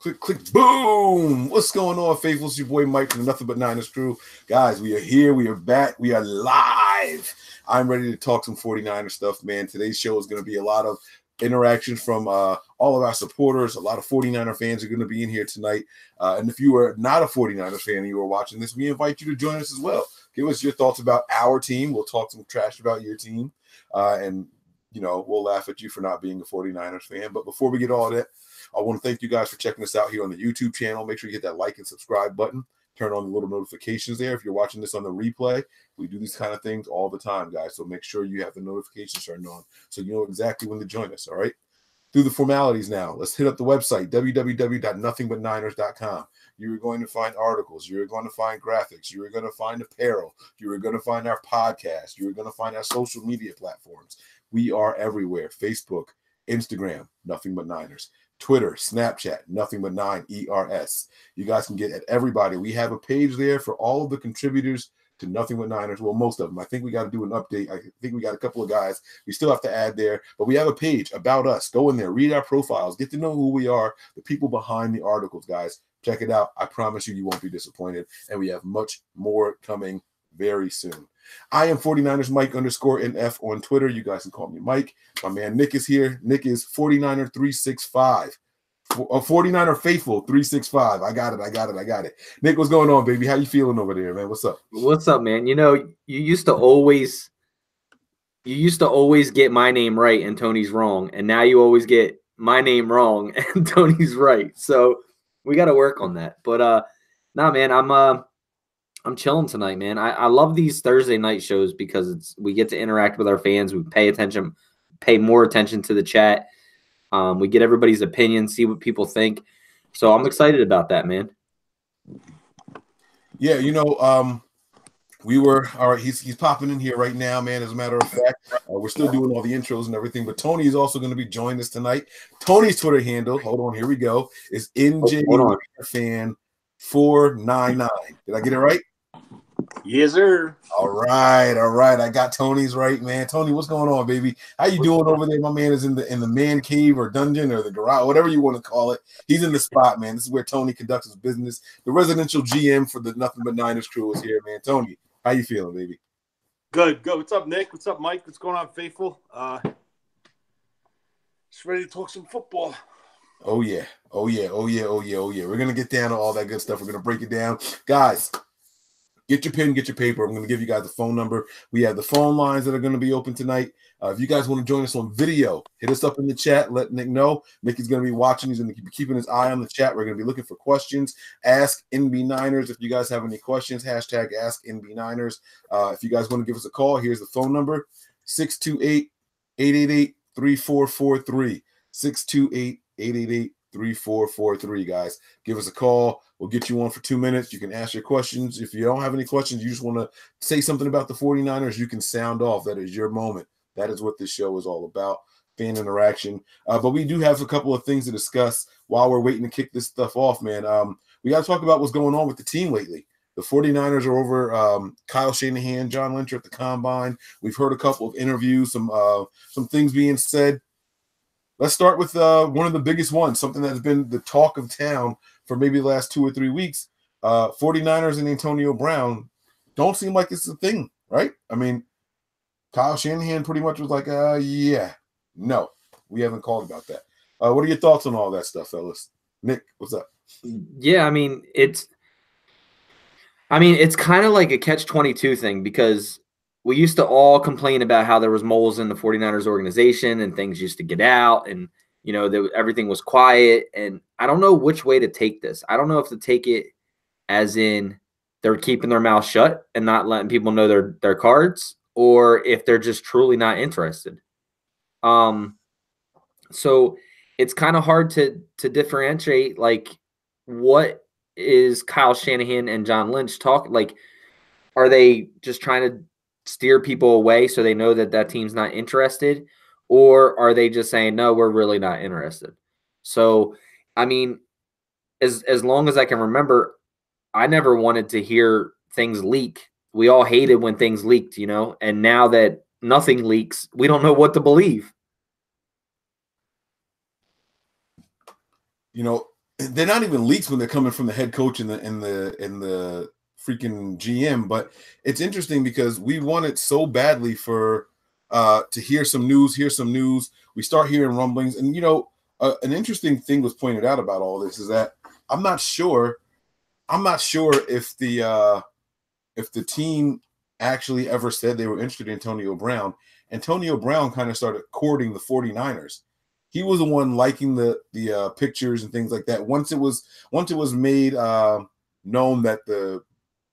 Click, click, boom. What's going on, faithful? It's your boy Mike from the Nothing But Niners crew. Guys, we are here. We are back. We are live. I'm ready to talk some 49er stuff, man. Today's show is going to be a lot of interaction from all of our supporters. A lot of 49er fans are going to be in here tonight. And if you are not a 49er fan and you are watching this, we invite you to join us as well. Give us your thoughts about our team. We'll talk some trash about your team. And, you know, we'll laugh at you for not being a 49ers fan. But before we get all that, I want to thank you guys for checking us out here on the YouTube channel. Make sure you hit that like and subscribe button. Turn on the little notifications there. If you're watching this on the replay, we do these kind of things all the time, guys. So make sure you have the notifications turned on so you know exactly when to join us, all right? Through the formalities now, let's hit up the website, www.nothingbutniners.com. You're going to find articles. You're going to find graphics. You're going to find apparel. You're going to find our podcast. You're going to find our social media platforms. We are everywhere. Facebook, Instagram, Nothing But Niners. Twitter, Snapchat, Nothing But 9ERS. You guys can get at everybody. We have a page there for all of the contributors to Nothing But Niners. Well, most of them. I think we got to do an update. I think we got a couple of guys we still have to add there. But we have a page about us. Go in there, read our profiles, get to know who we are, the people behind the articles, guys. Check it out. I promise you, you won't be disappointed. And we have much more coming very soon. I am 49ers Mike _NF on Twitter. You guys can call me Mike. My man Nick is here. Nick is 49er 365. 49er Faithful 365. I got it. Nick, what's going on, baby? How you feeling over there, man? What's up? What's up, man? You know, you used to always get my name right and Tony's wrong, and now you always get my name wrong and Tony's right. So we got to work on that. But nah, man, I'm chilling tonight, man. I love these Thursday night shows because we get to interact with our fans. We pay more attention to the chat. We get everybody's opinion, see what people think. So I'm excited about that, man. Yeah, you know, we were all right. He's popping in here right now, man. As a matter of fact, we're still doing all the intros and everything. But Tony is also going to be joining us tonight. Tony's Twitter handle, hold on, here we go, is NJ Fan499. Did I get it right? Yes, sir. All right. I got Tony's right, man. Tony, what's going on, baby? How you doing over there? My man is in the man cave or dungeon or the garage, whatever you want to call it. He's in the spot, man. This is where Tony conducts his business. The residential GM for the Nothing But Niners crew is here, man. Tony, how you feeling, baby? Good. What's up, Nick? What's up, Mike? What's going on, Faithful? Just ready to talk some football. Oh yeah. We're gonna get down to all that good stuff. We're gonna break it down, guys. Get your pen, get your paper. I'm going to give you guys the phone number. We have the phone lines that are going to be open tonight. If you guys want to join us on video, hit us up in the chat. Let Nick know. Nick is going to be watching. He's going to be keeping his eye on the chat. We're going to be looking for questions. Ask NB9ERS. If you guys have any questions, hashtag Ask NB9ERS. If you guys want to give us a call, here's the phone number, 628-888-3443. 628-888-3443, guys. Give us a call. We'll get you on for 2 minutes. You can ask your questions. If you don't have any questions, you just want to say something about the 49ers, you can sound off. That is your moment. That is what this show is all about, fan interaction. But we do have a couple of things to discuss while we're waiting to kick this stuff off, man. We got to talk about what's going on with the team lately. The 49ers are over Kyle Shanahan, John Lynch at the Combine. We've heard a couple of interviews, some things being said. Let's start with one of the biggest ones, something that's been the talk of town for maybe the last 2 or 3 weeks. 49ers and Antonio Brown don't seem like it's a thing, right? I mean, Kyle Shanahan pretty much was like, yeah, no, we haven't called about that. What are your thoughts on all that stuff, fellas? Nick, what's up? Yeah, I mean, it's kind of like a catch-22 thing because we used to all complain about how there was moles in the 49ers organization and things used to get out and, you know, everything was quiet. And I don't know which way to take this. I don't know if to take it as in they're keeping their mouth shut and not letting people know their cards, or if they're just truly not interested. So it's kind of hard to differentiate, like, what is Kyle Shanahan and John Lynch talk? Like, are they just trying to steer people away so they know that team's not interested, or are they just saying, no, we're really not interested? So, I mean, as long as I can remember, I never wanted to hear things leak. We all hated when things leaked, you know, and now that nothing leaks, we don't know what to believe. You know, they're not even leaks when they're coming from the head coach and the freaking GM. But it's interesting because we wanted so badly for to hear some news. We start hearing rumblings, and an interesting thing was pointed out about all this is that I'm not sure if the team actually ever said they were interested in Antonio Brown. Antonio Brown kind of started courting the 49ers. He was the one liking the pictures and things like that. Once it was made known that the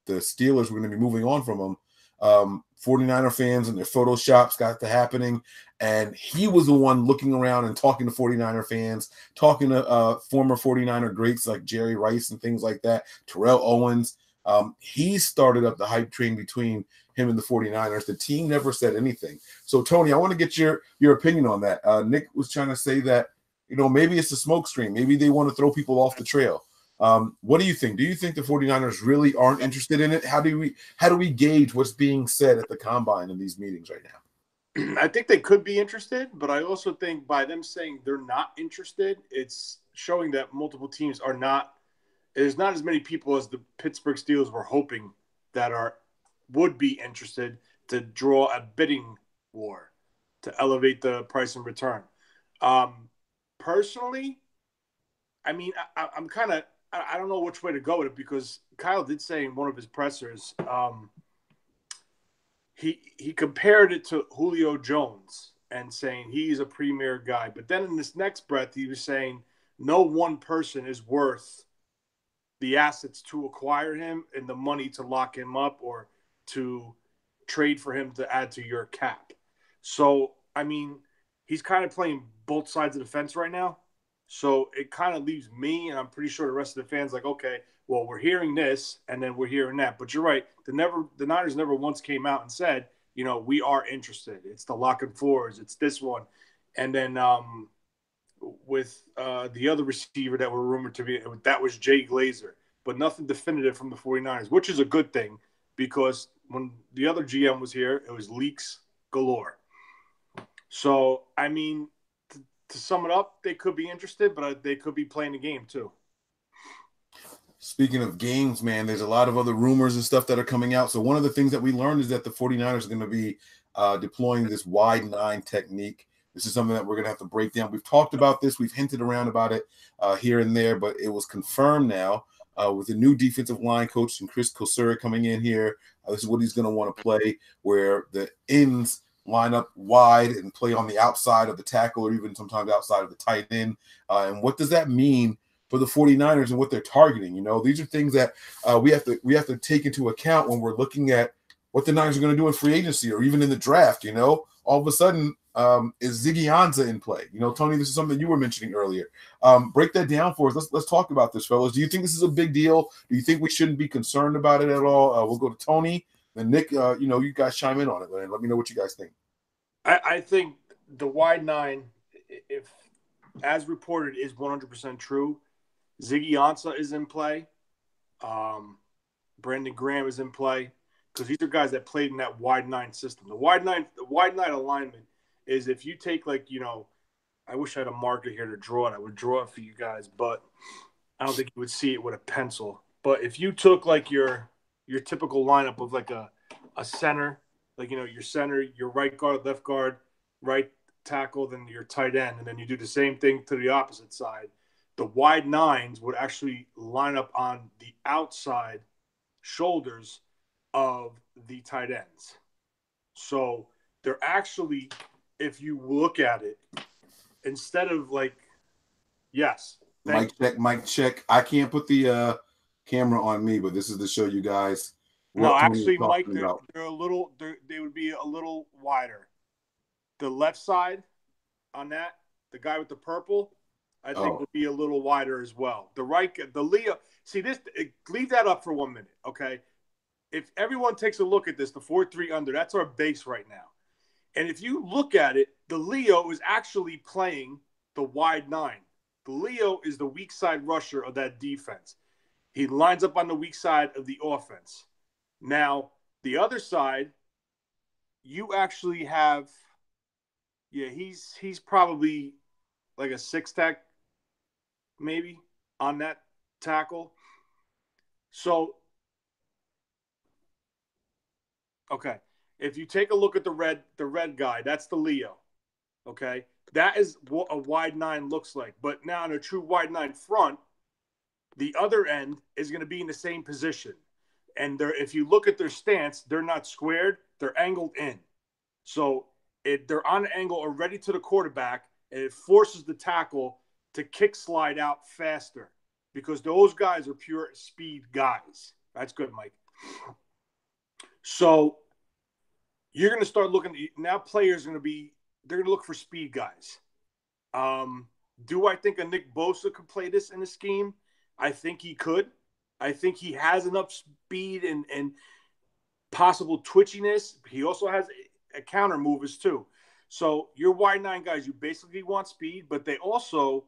Steelers were going to be moving on from him, 49er fans and their photoshops got to happening, and he was the one looking around and talking to 49er fans, talking to former 49er greats like Jerry Rice and things like that, Terrell Owens. He started up the hype train between him and the 49ers. The team never said anything. So, Tony, I want to get your opinion on that. Nick was trying to say that, maybe it's a smoke screen. Maybe they want to throw people off the trail. What do you think? Do you think the 49ers really aren't interested in it? How do we gauge what's being said at the combine in these meetings right now? I think they could be interested, but I also think by them saying they're not interested, it's showing that multiple teams are not. There's not as many people as the Pittsburgh Steelers were hoping that would be interested to draw a bidding war to elevate the price and return. Personally, I mean, I'm kind of I don't know which way to go with it because Kyle did say in one of his pressers, he compared it to Julio Jones and saying he's a premier guy. But then in this next breath, he was saying no one person is worth the assets to acquire him and the money to lock him up or to trade for him to add to your cap. So, I mean, he's kind of playing both sides of the fence right now. So it kind of leaves me, and I'm pretty sure the rest of the fans like, okay, well, we're hearing this, and then we're hearing that. But you're right. The Niners never once came out and said, we are interested. It's the lock and fours. It's this one. And then with the other receiver that were rumored to be, that was Jay Glazer. But nothing definitive from the 49ers, which is a good thing because when the other GM was here, it was leaks galore. So, I mean, to sum it up, they could be interested, but they could be playing the game too. Speaking of games, man, there's a lot of other rumors and stuff that are coming out. So one of the things that we learned is that the 49ers are going to be deploying this wide nine technique. This is something that we're going to have to break down. We've talked about this. We've hinted around about it here and there, but it was confirmed now with the new defensive line coach and Chris Kosura coming in here. This is what he's going to want to play, where the ends line up wide and play on the outside of the tackle or even sometimes outside of the tight end. And what does that mean for the 49ers and what they're targeting? These are things that we have to take into account when we're looking at what the Niners are going to do in free agency or even in the draft. All of a sudden, is Ziggy Ansah in play? Tony, this is something you were mentioning earlier. Break that down for us. Let's talk about this, fellas. Do you think this is a big deal? Do you think we shouldn't be concerned about it at all? We'll go to Tony. And Nick, you guys chime in on it, man. Let me know what you guys think. I think the wide nine, if as reported, is 100% true. Ziggy Ansah is in play. Brandon Graham is in play because these are guys that played in that wide nine system. The wide nine alignment is if you take I wish I had a marker here to draw it. I would draw it for you guys, but I don't think you would see it with a pencil. But if you took your typical lineup of a center, your center, your right guard, left guard, right tackle, then your tight end, and then you do the same thing to the opposite side, the wide nines would actually line up on the outside shoulders of the tight ends. So they're actually, if you look at it, instead of yes. Mic check. I can't put the camera on me, but this is to show you guys. No, actually, Mike, they're a little. They would be a little wider. The left side on that, the guy with the purple, I think would be a little wider as well. The right, the Leo. See this. Leave that up for 1 minute, okay? If everyone takes a look at this, the 4-3 under, that's our base right now. And if you look at it, the Leo is actually playing the wide nine. The Leo is the weak side rusher of that defense. He lines up on the weak side of the offense. Now, the other side, you actually have, he's probably like a six-tech, maybe. on that tackle. So, okay, if you take a look at the red guy, that's the Leo. Okay, that is what a wide 9 looks like. But now in a true wide 9 front, the other end is going to be in the same position. And if you look at their stance, they're not squared, they're angled in. So they're on an angle already to the quarterback, and it forces the tackle to kick slide out faster because those guys are pure speed guys. That's good, Mike. So you're going to start looking – now players are going to be – they're going to look for speed guys. Do I think a Nick Bosa could play this in a scheme? I think he could. I think he has enough speed and possible twitchiness. He also has a counter movers too. So your wide 9 guys, you basically want speed, but they also,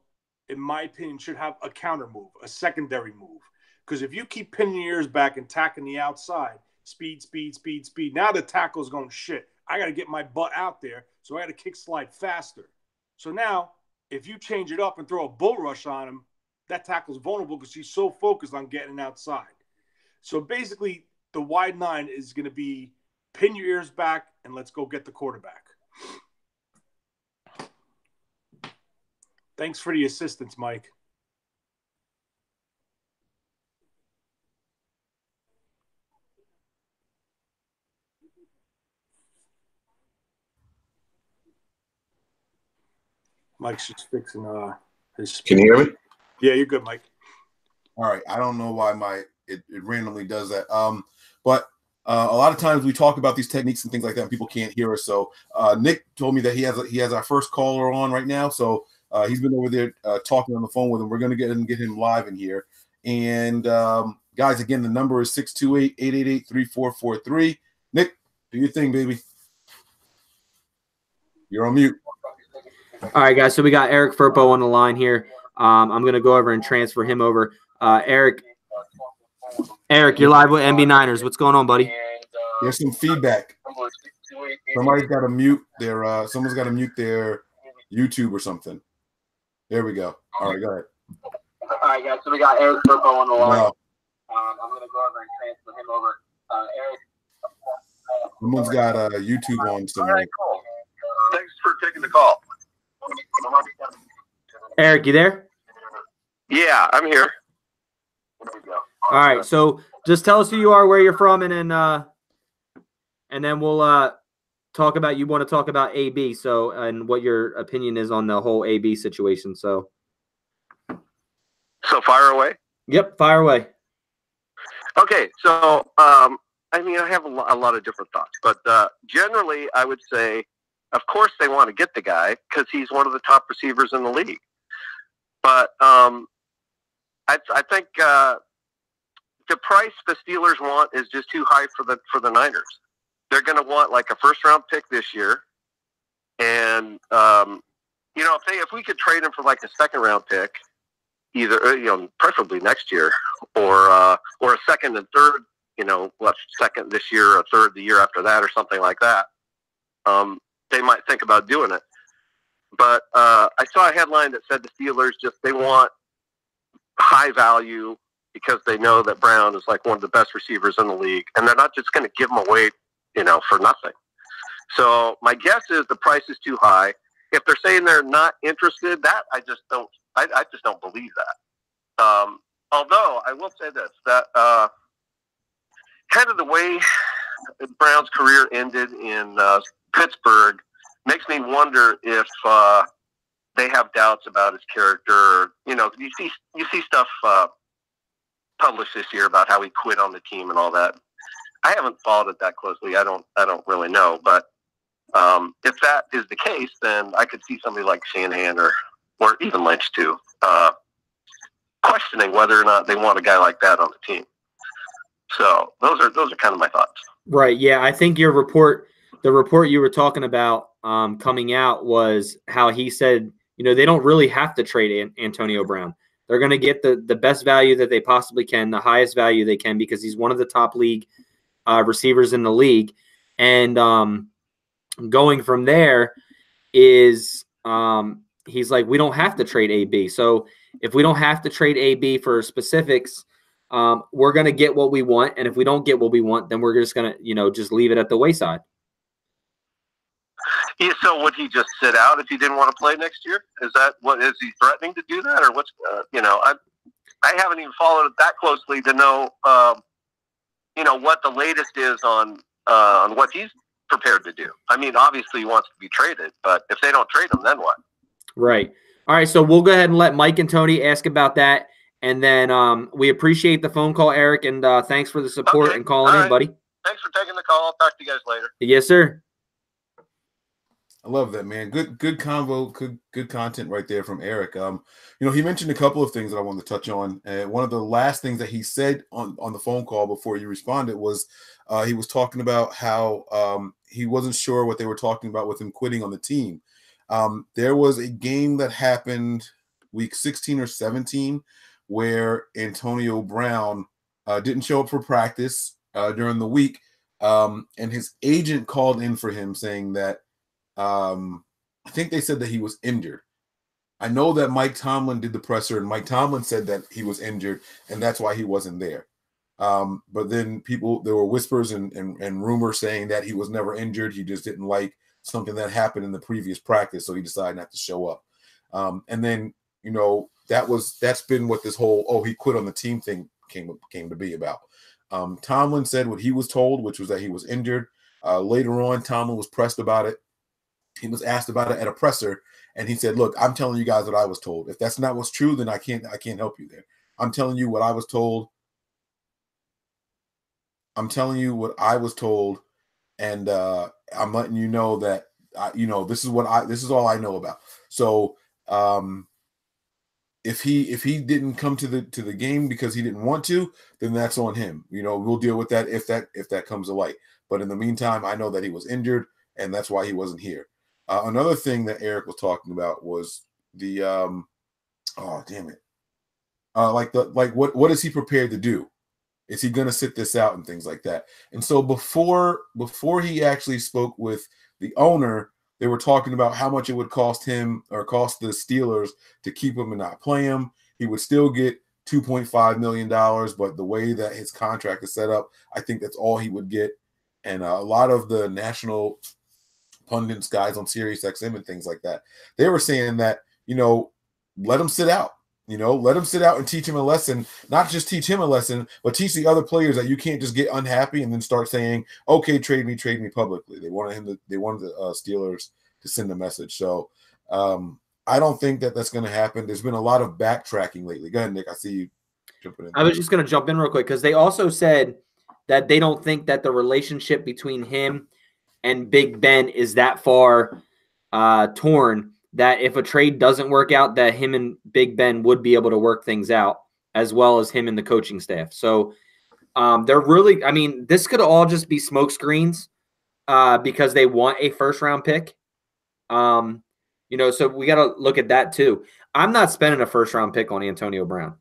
in my opinion, should have a counter move, a secondary move. Because if you keep pinning your ears back and tacking the outside, speed, now the tackle's going, shit, I got to get my butt out there, so I got to kick slide faster. So now, if you change it up and throw a bull rush on him, that tackle's vulnerable because he's so focused on getting outside. So basically, the wide 9 is going to be pin your ears back and let's go get the quarterback. Thanks for the assistance, Mike. Mike's just fixing his speed. Can you hear me? Yeah, you're good, Mike. All right. I don't know why it randomly does that. But a lot of times we talk about these techniques and things like that, and people can't hear us. So Nick told me that he has our first caller on right now. So he's been over there talking on the phone with him. We're going to get him live in here. And guys, again, the number is 628-888-3443. Nick, do your thing, baby. You're on mute. All right, guys. So we got Eric Furpo on the line here. I'm going to go over and transfer him over. Eric, you're live with NB9ERS. What's going on, buddy? There's some feedback. Somebody's got to mute their. Someone's got to mute their YouTube or something. There we go. All right, go ahead. All right, guys. So we got Eric Furpo on the line. No. I'm going to go over and transfer him over. Eric. Someone's got YouTube on somewhere. All right, cool. Thanks for taking the call. Eric, you there? Yeah, I'm here. All right, so just tell us who you are, where you're from, and then we'll talk about. You want to talk about AB, so and what your opinion is on the whole AB situation. So fire away. Yep, fire away. Okay, so I mean, I have a lot of different thoughts, but generally, I would say, of course, they want to get the guy because he's one of the top receivers in the league. But I think the price the Steelers want is just too high for the Niners. They're going to want like a first-round pick this year, and if we could trade him for like a second-round pick, either preferably next year, or a second and third, second this year, or third the year after that, or something like that. They might think about doing it. But I saw a headline that said the Steelers they want high value because they know that Brown is like one of the best receivers in the league, and they're not just going to give him away, for nothing. So my guess is the price is too high. If they're saying they're not interested, that I just don't believe that. Although I will say this, that kind of the way Brown's career ended in Pittsburgh makes me wonder if they have doubts about his character. You see stuff published this year about how he quit on the team and all that. I haven't followed it that closely. I don't really know. But if that is the case, then I could see somebody like Shanahan or even Lynch too, questioning whether or not they want a guy like that on the team. So those are kind of my thoughts. Right. Yeah. I think the report you were talking about coming out was how he said, they don't really have to trade Antonio Brown. They're going to get the best value that they possibly can, the highest value they can, because he's one of the top league receivers in the league. And going from there is he's like, we don't have to trade AB. So if we don't have to trade AB for specifics, we're going to get what we want. And if we don't get what we want, then we're just going to, just leave it at the wayside. So would he just sit out if he didn't want to play next year? Is he threatening to do that, or what's I haven't even followed it that closely to know what the latest is on what he's prepared to do. I mean, obviously he wants to be traded, but if they don't trade him, then what? Right. All right. So we'll go ahead and let Mike and Tony ask about that, and then we appreciate the phone call, Eric, and thanks for the support and calling in, buddy. Thanks for taking the call. I'll talk to you guys later. Yes, sir. I love that, man. Good convo, good content right there from Eric. He mentioned a couple of things that I wanted to touch on. One of the last things that he said on the phone call before you responded was he was talking about how he wasn't sure what they were talking about with him quitting on the team. There was a game that happened week 16 or 17 where Antonio Brown didn't show up for practice during the week, and his agent called in for him saying that I think they said that he was injured. I know that Mike Tomlin did the presser, and Mike Tomlin said that he was injured, and that's why he wasn't there. But then there were whispers and rumors saying that he was never injured. He just didn't like something that happened in the previous practice, so he decided not to show up. And then, that's been what this whole, he quit on the team thing came to be about. Tomlin said what he was told, which was that he was injured. Later on, Tomlin was pressed about it. He was asked about it at a presser, and he said, "Look, I'm telling you guys what I was told. If that's not what's true, then I can't help you there. I'm telling you what I was told. I'm telling you what I was told, and I'm letting you know that this is all I know about." So, if he didn't come to the game because he didn't want to, then that's on him. We'll deal with that if that comes to light. But in the meantime, I know that he was injured, and that's why he wasn't here. Another thing that Eric was talking about was the what is he prepared to do? Is he going to sit this out and things like that? And so before he actually spoke with the owner, they were talking about how much it would cost him or cost the Steelers to keep him and not play him. He would still get $2.5 million, but the way that his contract is set up, I think that's all he would get. And a lot of the national pundits, guys on Sirius XM and things like that, they were saying that, let him sit out. Let him sit out and teach him a lesson. Not just teach him a lesson, but teach the other players that you can't just get unhappy and then start saying, "Okay, trade me publicly." They wanted the Steelers to send a message. So I don't think that that's going to happen. There's been a lot of backtracking lately. Go ahead, Nick. I see you jumping in. I was just going to jump in real quick because they also said that they don't think that the relationship between him and Big Ben is that far torn, that if a trade doesn't work out, that him and Big Ben would be able to work things out, as well as him and the coaching staff. So they're really, this could all just be smoke screens because they want a first-round pick. So we got to look at that too. I'm not spending a first-round pick on Antonio Brown,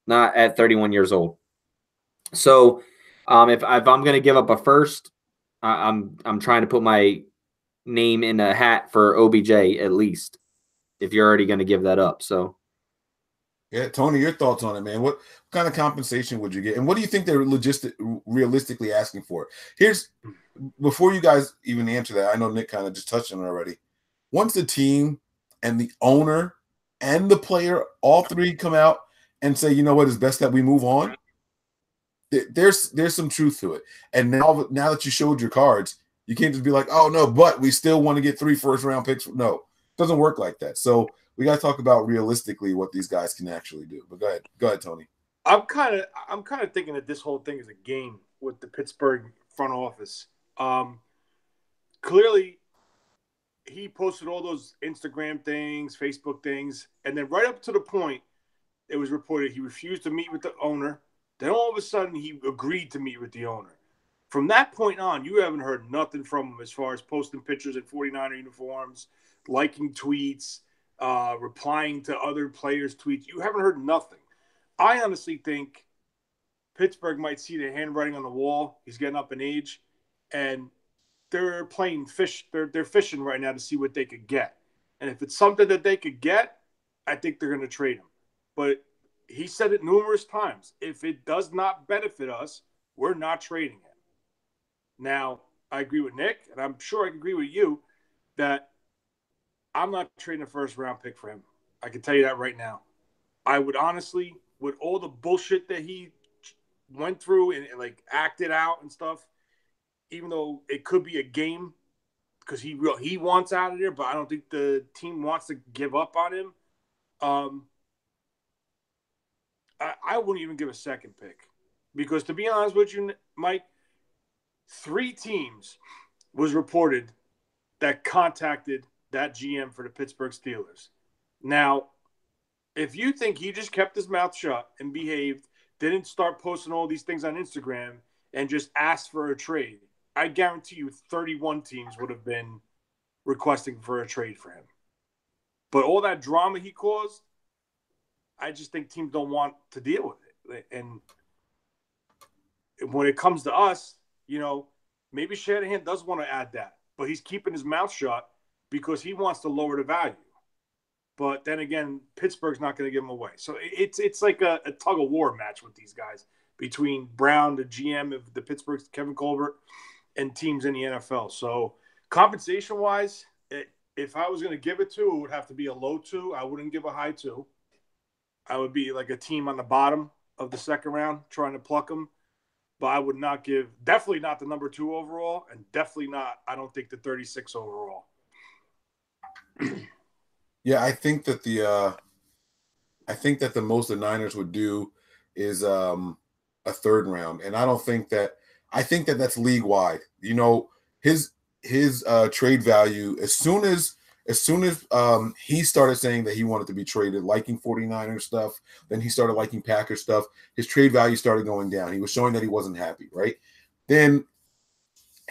not at 31 years old. So if I'm going to give up a first, I'm trying to put my name in a hat for OBJ at least, if you're already going to give that up. So yeah, Tony, your thoughts on it, man. What kind of compensation would you get, and what do you think they're realistically asking for? Before you guys even answer that, I know Nick kind of just touched on it already. Once the team and the owner and the player, all three come out and say, it's best that we move on, there's some truth to it. And now that you showed your cards, you can't just be like, "Oh no, but we still want to get 3 first-round picks." No, it doesn't work like that. So we got to talk about realistically what these guys can actually do. But go ahead, Tony. I'm kind of thinking that this whole thing is a game with the Pittsburgh front office. Clearly, he posted all those Instagram things, Facebook things, and then right up to the point, it was reported he refused to meet with the owner. Then all of a sudden, he agreed to meet with the owner. From that point on, you haven't heard nothing from him as far as posting pictures in 49er uniforms, liking tweets, replying to other players' tweets. You haven't heard nothing. I honestly think Pittsburgh might see the handwriting on the wall. He's getting up in age, and they're playing fish. They're fishing right now to see what they could get. And if it's something that they could get, I think they're going to trade him. but he said it numerous times. If it does not benefit us, we're not trading him. Now, I agree with Nick, and I'm sure I can agree with you, that I'm not trading a first-round pick for him. I can tell you that right now. I would honestly, with all the bullshit that he went through and like acted out and stuff, even though it could be a game because he wants out of there, but I don't think the team wants to give up on him. I wouldn't even give a second pick because, to be honest with you, Mike, 3 teams was reported that contacted that GM for the Pittsburgh Steelers. Now, if you think he just kept his mouth shut and behaved, didn't start posting all these things on Instagram and just asked for a trade, I guarantee you 31 teams would have been requesting for a trade for him. But all that drama he caused, I just think teams don't want to deal with it. And when it comes to us, maybe Shanahan does want to add that, but he's keeping his mouth shut because he wants to lower the value. But then again, Pittsburgh's not going to give him away. So it's like a tug of war match with these guys between Brown, the GM of the Pittsburgh, Kevin Colbert, and teams in the NFL. So compensation-wise, if I was going to give it to, it would have to be a low 2. I wouldn't give a high 2. I would be like a team on the bottom of the second round trying to pluck them. But I would not give – definitely not the number 2 overall, and definitely not, I don't think, the 36 overall. Yeah, I think that the most the Niners would do is a third round, and I think that that's league wide. His trade value as soon as he started saying that he wanted to be traded, liking 49ers stuff, then he started liking Packers stuff, his trade value started going down. He was showing that he wasn't happy, right? Then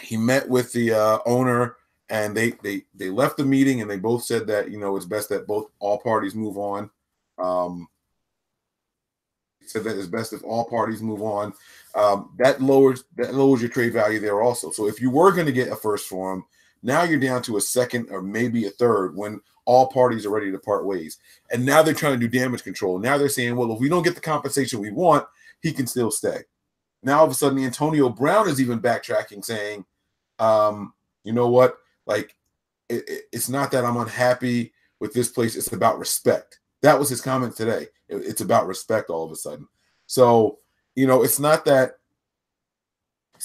he met with the owner, and they left the meeting, and they both said that it's best that all parties move on. Said that it's best if all parties move on. That lowers your trade value there also. So if you were going to get a first for him, now you're down to a second or maybe a third when all parties are ready to part ways. And now they're trying to do damage control. Now they're saying, well, if we don't get the compensation we want, he can still stay. Now all of a sudden, Antonio Brown is even backtracking, saying, you know what? Like, it's not that I'm unhappy with this place. It's about respect. That was his comment today. It's about respect all of a sudden. So, it's not that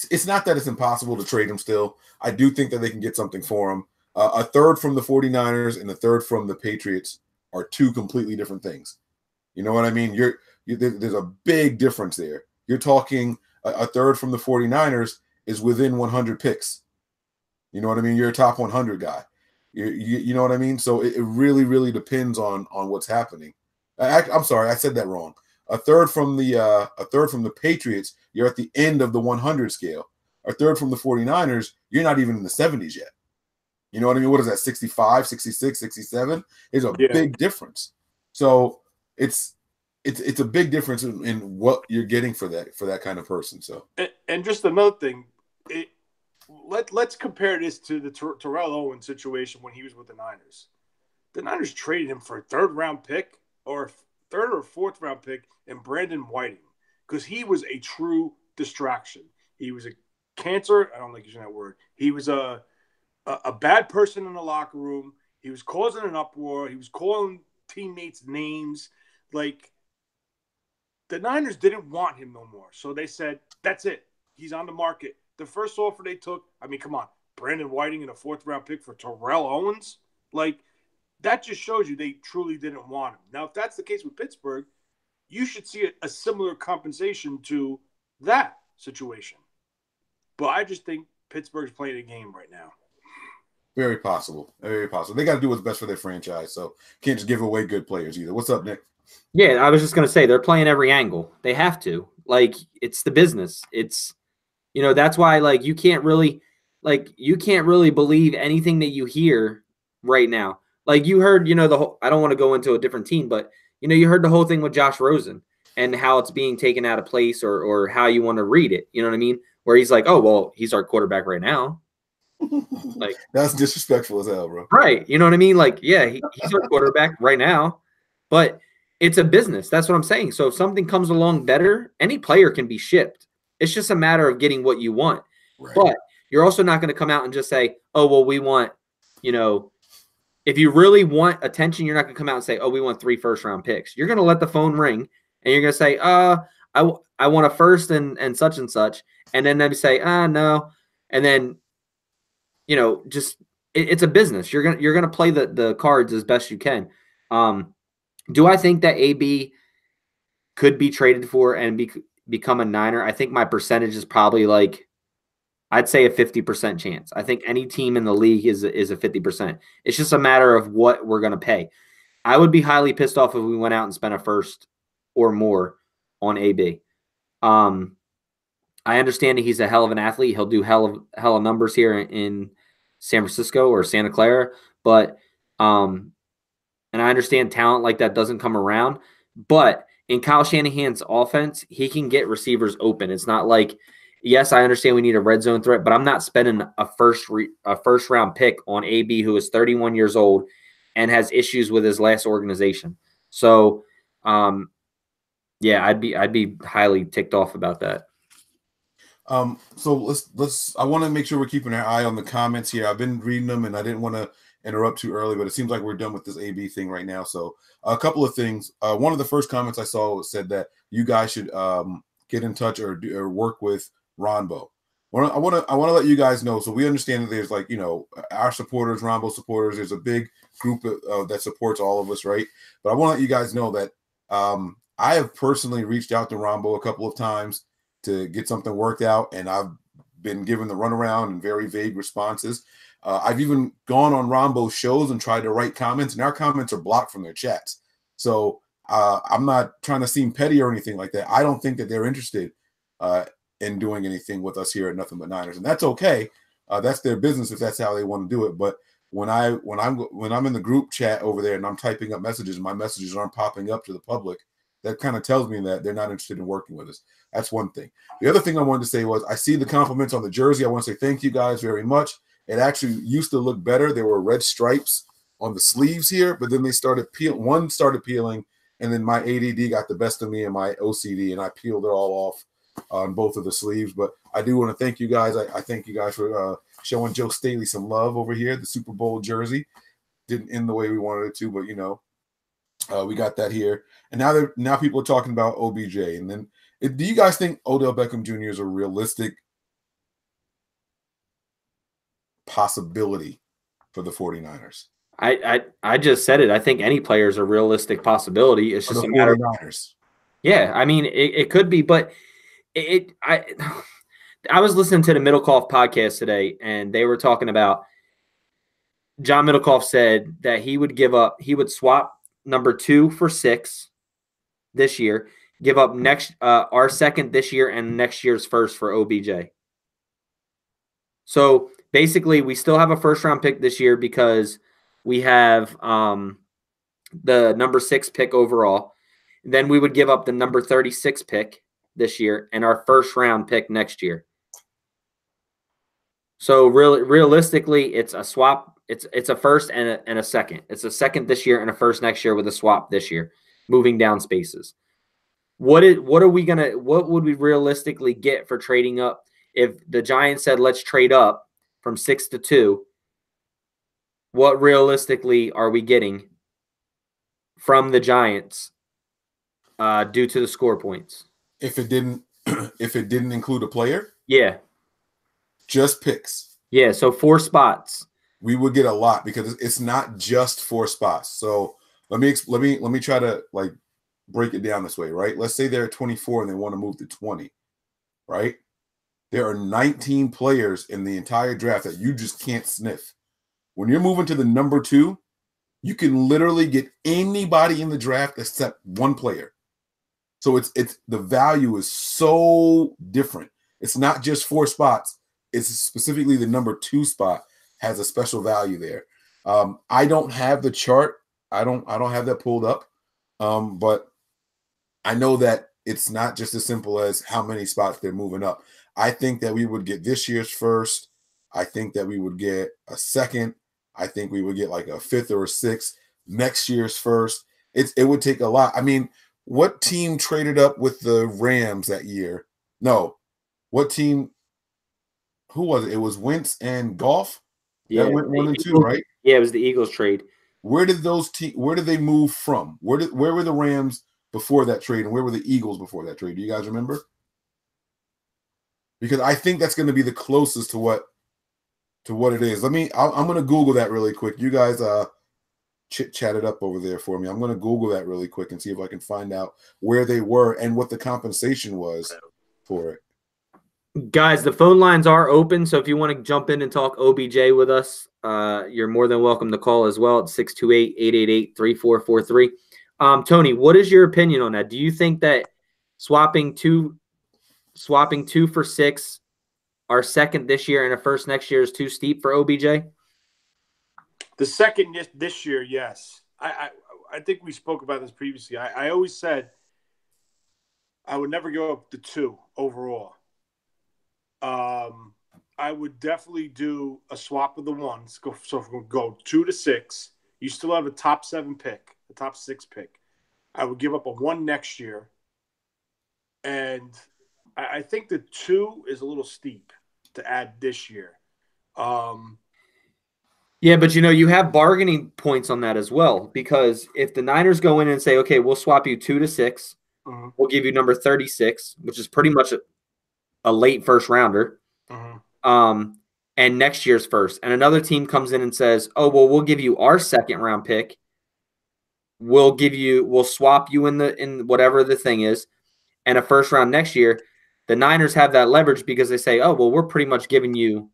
it's impossible to trade him still. I do think that they can get something for him. A third from the 49ers and a third from the Patriots are 2 completely different things. You know what I mean? There's a big difference there. You're talking a third from the 49ers is within 100 picks. You know what I mean? You're a top 100 guy. You know what I mean? So it really, really depends on what's happening. I'm sorry, I said that wrong. A third from the Patriots, you're at the end of the 100 scale. A third from the 49ers, you're not even in the 70s yet. You know what I mean? What is that, 65, 66, 67? There's a big difference. So it's a big difference in what you're getting for that kind of person. So and just another thing, let's compare this to the Terrell Owens situation when he was with the Niners. The Niners traded him for a third-round pick or third or fourth-round pick and Brandon Whiting because he was a true distraction. He was a cancer. I don't like using that word. He was a bad person in the locker room. He was causing an uproar. He was calling teammates names. Like, the Niners didn't want him no more. So they said, that's it. He's on the market. The first offer they took, I mean, come on, Brandon Whiting and a fourth-round pick for Terrell Owens? Like, that just shows you they truly didn't want him. Now, if that's the case with Pittsburgh, you should see a similar compensation to that situation. But I just think Pittsburgh's playing a game right now. Very possible. Very possible. They got to do what's best for their franchise, so can't just give away good players either. What's up, Nick? Yeah, I was just going to say they're playing every angle. They have to. Like, it's the business. It's, that's why, like, you can't really believe anything that you hear right now. Like, you heard, the whole, I don't want to go into a different team, but, you heard the whole thing with Josh Rosen and how it's being taken out of place or how you want to read it. You know what I mean? Where he's like, oh, well, he's our quarterback right now. Like, that's disrespectful as hell, bro. Right. You know what I mean? Like, yeah, he's our quarterback right now. But it's a business. That's what I'm saying. So if something comes along better, any player can be shipped. It's just a matter of getting what you want. Right. But you're also not going to come out and just say, oh, well, we want, if you really want attention, you're not going to come out and say, oh, we want 3 first-round picks. You're going to let the phone ring, and you're going to say, I want a first and such and such. And then they say, no. And then, just it's a business. You're gonna play the cards as best you can. Do I think that AB could be traded for and become a Niner? I think my percentage is probably I'd say a 50% chance. I think any team in the league is a 50%. It's just a matter of what we're going to pay. I would be highly pissed off if we went out and spent a first or more on AB. I understand that he's a hell of an athlete. He'll do hell of numbers here in San Francisco or Santa Clara, but and I understand talent like that doesn't come around. But in Kyle Shanahan's offense, he can get receivers open. It's not like, yes, I understand we need a red zone threat, but I'm not spending a first round pick on AB, who is 31 years old and has issues with his last organization. So, yeah, I'd be highly ticked off about that. So let's. I want to make sure we're keeping our eye on the comments here. I've been reading them, and I didn't want to interrupt too early, but it seems like we're done with this AB thing right now. So a couple of things. One of the first comments I saw said that you guys should get in touch or work with Ronbo. I want to let you guys know. So we understand that there's our supporters, Ronbo supporters. There's a big group that supports all of us, right? But I want to let you guys know that I have personally reached out to Ronbo a couple of times to get something worked out, and I've been given the runaround and very vague responses. I've even gone on Rombo's shows and tried to write comments, and our comments are blocked from their chats. So I'm not trying to seem petty or anything like that. I don't think that they're interested in doing anything with us here at Nothing But Niners, and that's okay. That's their business if that's how they want to do it. But when I'm in the group chat over there and I'm typing up messages, and my messages aren't popping up to the public, that kind of tells me that they're not interested in working with us. That's one thing. The other thing I wanted to say was I see the compliments on the jersey. I want to say thank you guys very much. It actually used to look better. There were red stripes on the sleeves here, but then they started one started peeling, and then my ADD got the best of me and my OCD, and I peeled it all off on both of the sleeves. But I do want to thank you guys. I thank you guys for showing Joe Staley some love over here. The Super Bowl jersey didn't end the way we wanted it to, but we got that here. And now people are talking about OBJ. And then do you guys think Odell Beckham Jr. is a realistic possibility for the 49ers? I just said it. I think any player is a realistic possibility. It's just a matter of 49ers. Yeah, I mean it could be, but I was listening to the Middlecoff podcast today, and they were talking about John Middlecoff said that he would swap number 2 for 6 this year, give up our second this year and next year's first for OBJ. So basically, we still have a first-round pick this year because we have the number 6 pick overall. Then we would give up the number 36 pick this year and our first-round pick next year. So realistically, it's a swap. It's a first and a second. It's a second this year and a first next year with a swap this year, moving down spaces. What would we realistically get for trading up? If the Giants said, let's trade up from 6 to 2, what realistically are we getting from the Giants due to the score points? If it didn't include a player? Yeah. Just picks. Yeah, so 4 spots. We would get a lot because it's not just 4 spots. So let me try to break it down this way, right? Let's say they're at 24 and they want to move to 20, right? There are 19 players in the entire draft that you just can't sniff. When you're moving to the number 2, you can literally get anybody in the draft except one player. So it's the value is so different. It's not just 4 spots. It's specifically the number 2 spot has a special value there. I don't have the chart. I don't have that pulled up. But I know that it's not just as simple as how many spots they're moving up. I think that we would get this year's first. I think that we would get a second. I think we would get like a 5th or a 6th, next year's first. it would take a lot. I mean, what team traded up with the Rams that year? No, what team? Who was it? It was Wentz and Goff that went 1-2, right? Yeah, it was the Eagles trade. Where did where did they move from? Where were the Rams before that trade, and where were the Eagles before that trade? Do you guys remember? Because I think that's going to be the closest to what it is. I'm going to Google that really quick. You guys chat it up over there for me. I'm going to Google that really quick and see if I can find out where they were and what the compensation was for it. Guys, the phone lines are open, so if you want to jump in and talk OBJ with us, you're more than welcome to call as well at 628-888-3443. Tony, what is your opinion on that? Do you think that swapping two for 6, our second this year and a first next year, is too steep for OBJ? The second this year, yes. I think we spoke about this previously. I always said I would never go up to 2 overall. I would definitely do a swap of the ones. So if we go 2 to 6, you still have a top 7 pick, a top 6 pick. I would give up a 1 next year. And I think the 2 is a little steep to add this year. Yeah, but you have bargaining points on that as well, because if the Niners go in and say, okay, we'll swap you 2 to 6, we'll give you number 36, which is pretty much a late first rounder, and next year's first, and another team comes in and says, oh, well, we'll give you our second round pick. We'll swap you in whatever the thing is, and a first round next year. The Niners have that leverage because they say, oh, well, we're pretty much giving you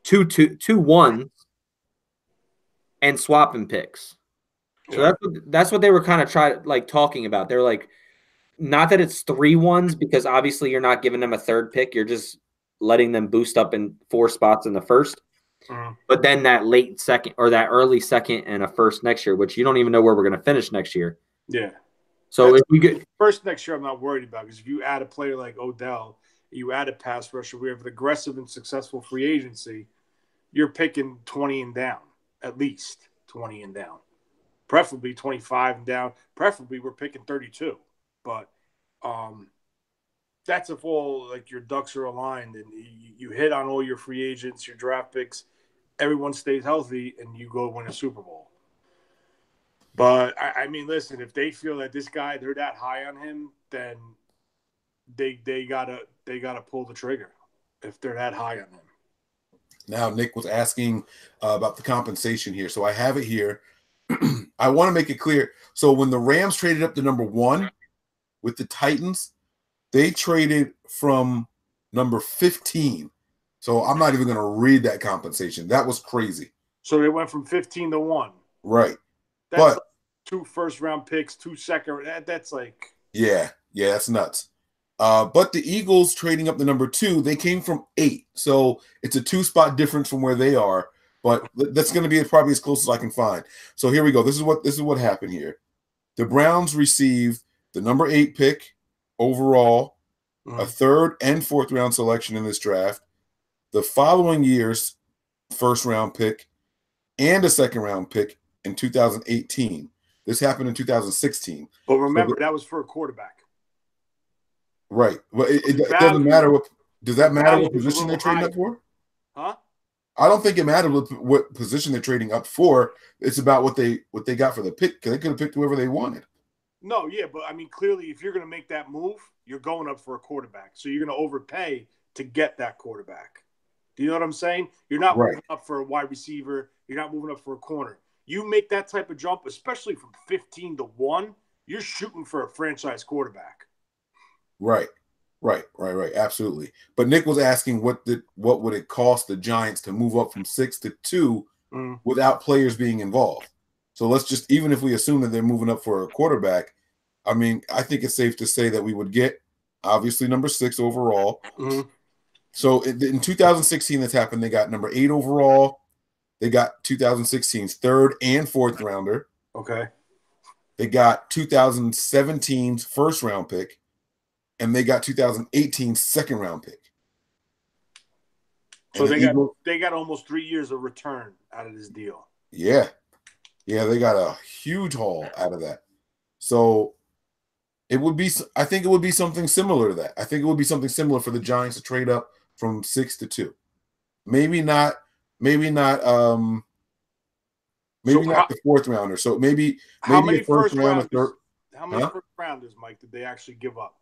two ones and swapping picks. So that's what they were kind of talking about. They're like, not that it's 3 ones, because obviously you're not giving them a third pick. You're just letting them boost up in 4 spots in the first. But then that late second or that early second and a first next year, which you don't even know where we're going to finish next year. Yeah. So if we get first next year, I'm not worried about, because if you add a player like Odell, you add a pass rusher, we have an aggressive and successful free agency, you're picking 20 and down, at least 20 and down, preferably 25 and down. Preferably we're picking 32. But that's if all your ducks are aligned and you hit on all your free agents, your draft picks, everyone stays healthy, and you go win a Super Bowl. But I mean, listen, if they feel that this guy, they're that high on him, then they gotta pull the trigger if they're that high on him. Now, Nick was asking about the compensation here, so I have it here. I want to make it clear. So when the Rams traded up to number 1 with the Titans, they traded from number 15. So I'm not even going to read that compensation. That was crazy. So they went from 15 to 1. Right. That's but like 2 first-round picks, 2 second. That's like – yeah, that's nuts. But the Eagles trading up to number 2, they came from 8. So it's a 2-spot difference from where they are. But that's going to be probably as close as I can find. So here we go. This is what happened here. The Browns received the number 8 pick overall, a 3rd and 4th round selection in this draft, the following year's first round pick, and a 2nd round pick in 2018. This happened in 2016. But remember, that was for a quarterback. Right. Well, it doesn't matter what. Does that matter what position they're trading up for? Huh? I don't think it matters what position they're trading up for. It's about what they got for the pick, because they could have picked whoever they wanted. No, yeah, but I mean, clearly, if you're going to make that move, you're going up for a quarterback. So you're going to overpay to get that quarterback. Do you know what I'm saying? You're not moving up for a wide receiver. You're not moving up for a corner. You make that type of jump, especially from 15 to 1, you're shooting for a franchise quarterback. Right. Absolutely. But Nick was asking what would it cost the Giants to move up from 6 to 2 without players being involved. So let's just, even if we assume that they're moving up for a quarterback, I mean, I think it's safe to say that we would get obviously number 6 overall. So in 2016, that's happened. They got number 8 overall. They got 2016's 3rd and 4th rounder. Okay. They got 2017's first round pick, and they got 2018's 2nd round pick. So they got almost 3 years of return out of this deal. Yeah. Yeah, they got a huge haul out of that. So it would be, I think it would be something similar to that. I think it would be something similar for the Giants to trade up from 6 to 2. Maybe not, maybe not, maybe So not the fourth rounder. So maybe how a many first first round, a rounders? third. How many first rounders, Mike, did they actually give up?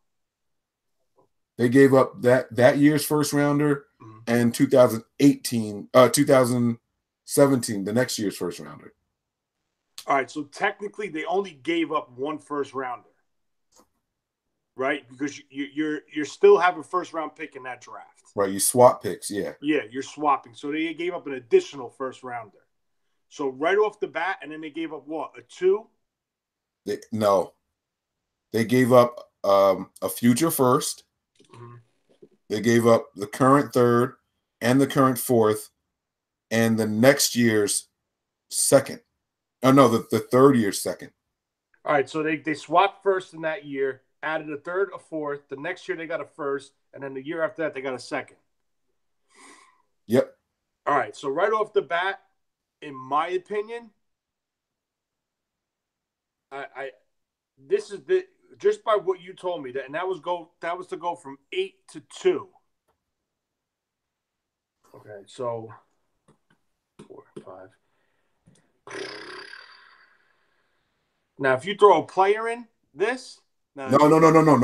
They gave up that year's first rounder and 2017, the next year's first rounder. All right, so technically they only gave up one first rounder, right? Because you're still have a first round pick in that draft. Right, you swap picks, yeah. Yeah, you're swapping. So they gave up an additional first rounder. So right off the bat, and then they gave up what, a 2? No. They gave up a future first. Mm-hmm. They gave up the current third and the current fourth and the next year's second. Oh, no, the third year's second. All right, so they swapped first in that year, added a third, a fourth. The next year they got a first, and then the year after that they got a second. Yep. All right, so right off the bat, in my opinion, this is the just by what you told me that, and that was to go from 8 to 2. Okay, so 4, 5. Now, if you throw a player in this, no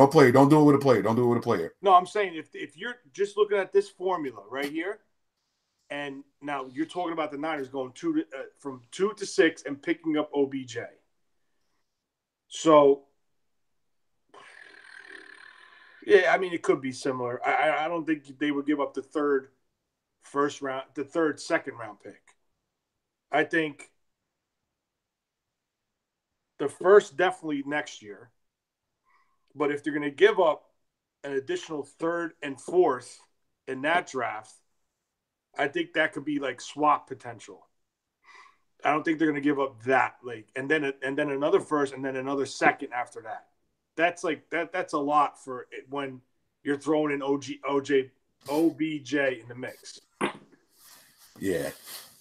player. Don't do it with a player. Don't do it with a player. No, I'm saying if you're just looking at this formula right here, and now you're talking about the Niners going from 2 to 6 and picking up OBJ. So, yeah, I mean, it could be similar. I don't think they would give up the third second round pick. I think the first definitely next year. But if they're going to give up an additional third and fourth in that draft, I think that could be like swap potential. I don't think they're going to give up that, like, and then another first and then another second after that. That's like that's a lot for it when you're throwing in OBJ in the mix. Yeah.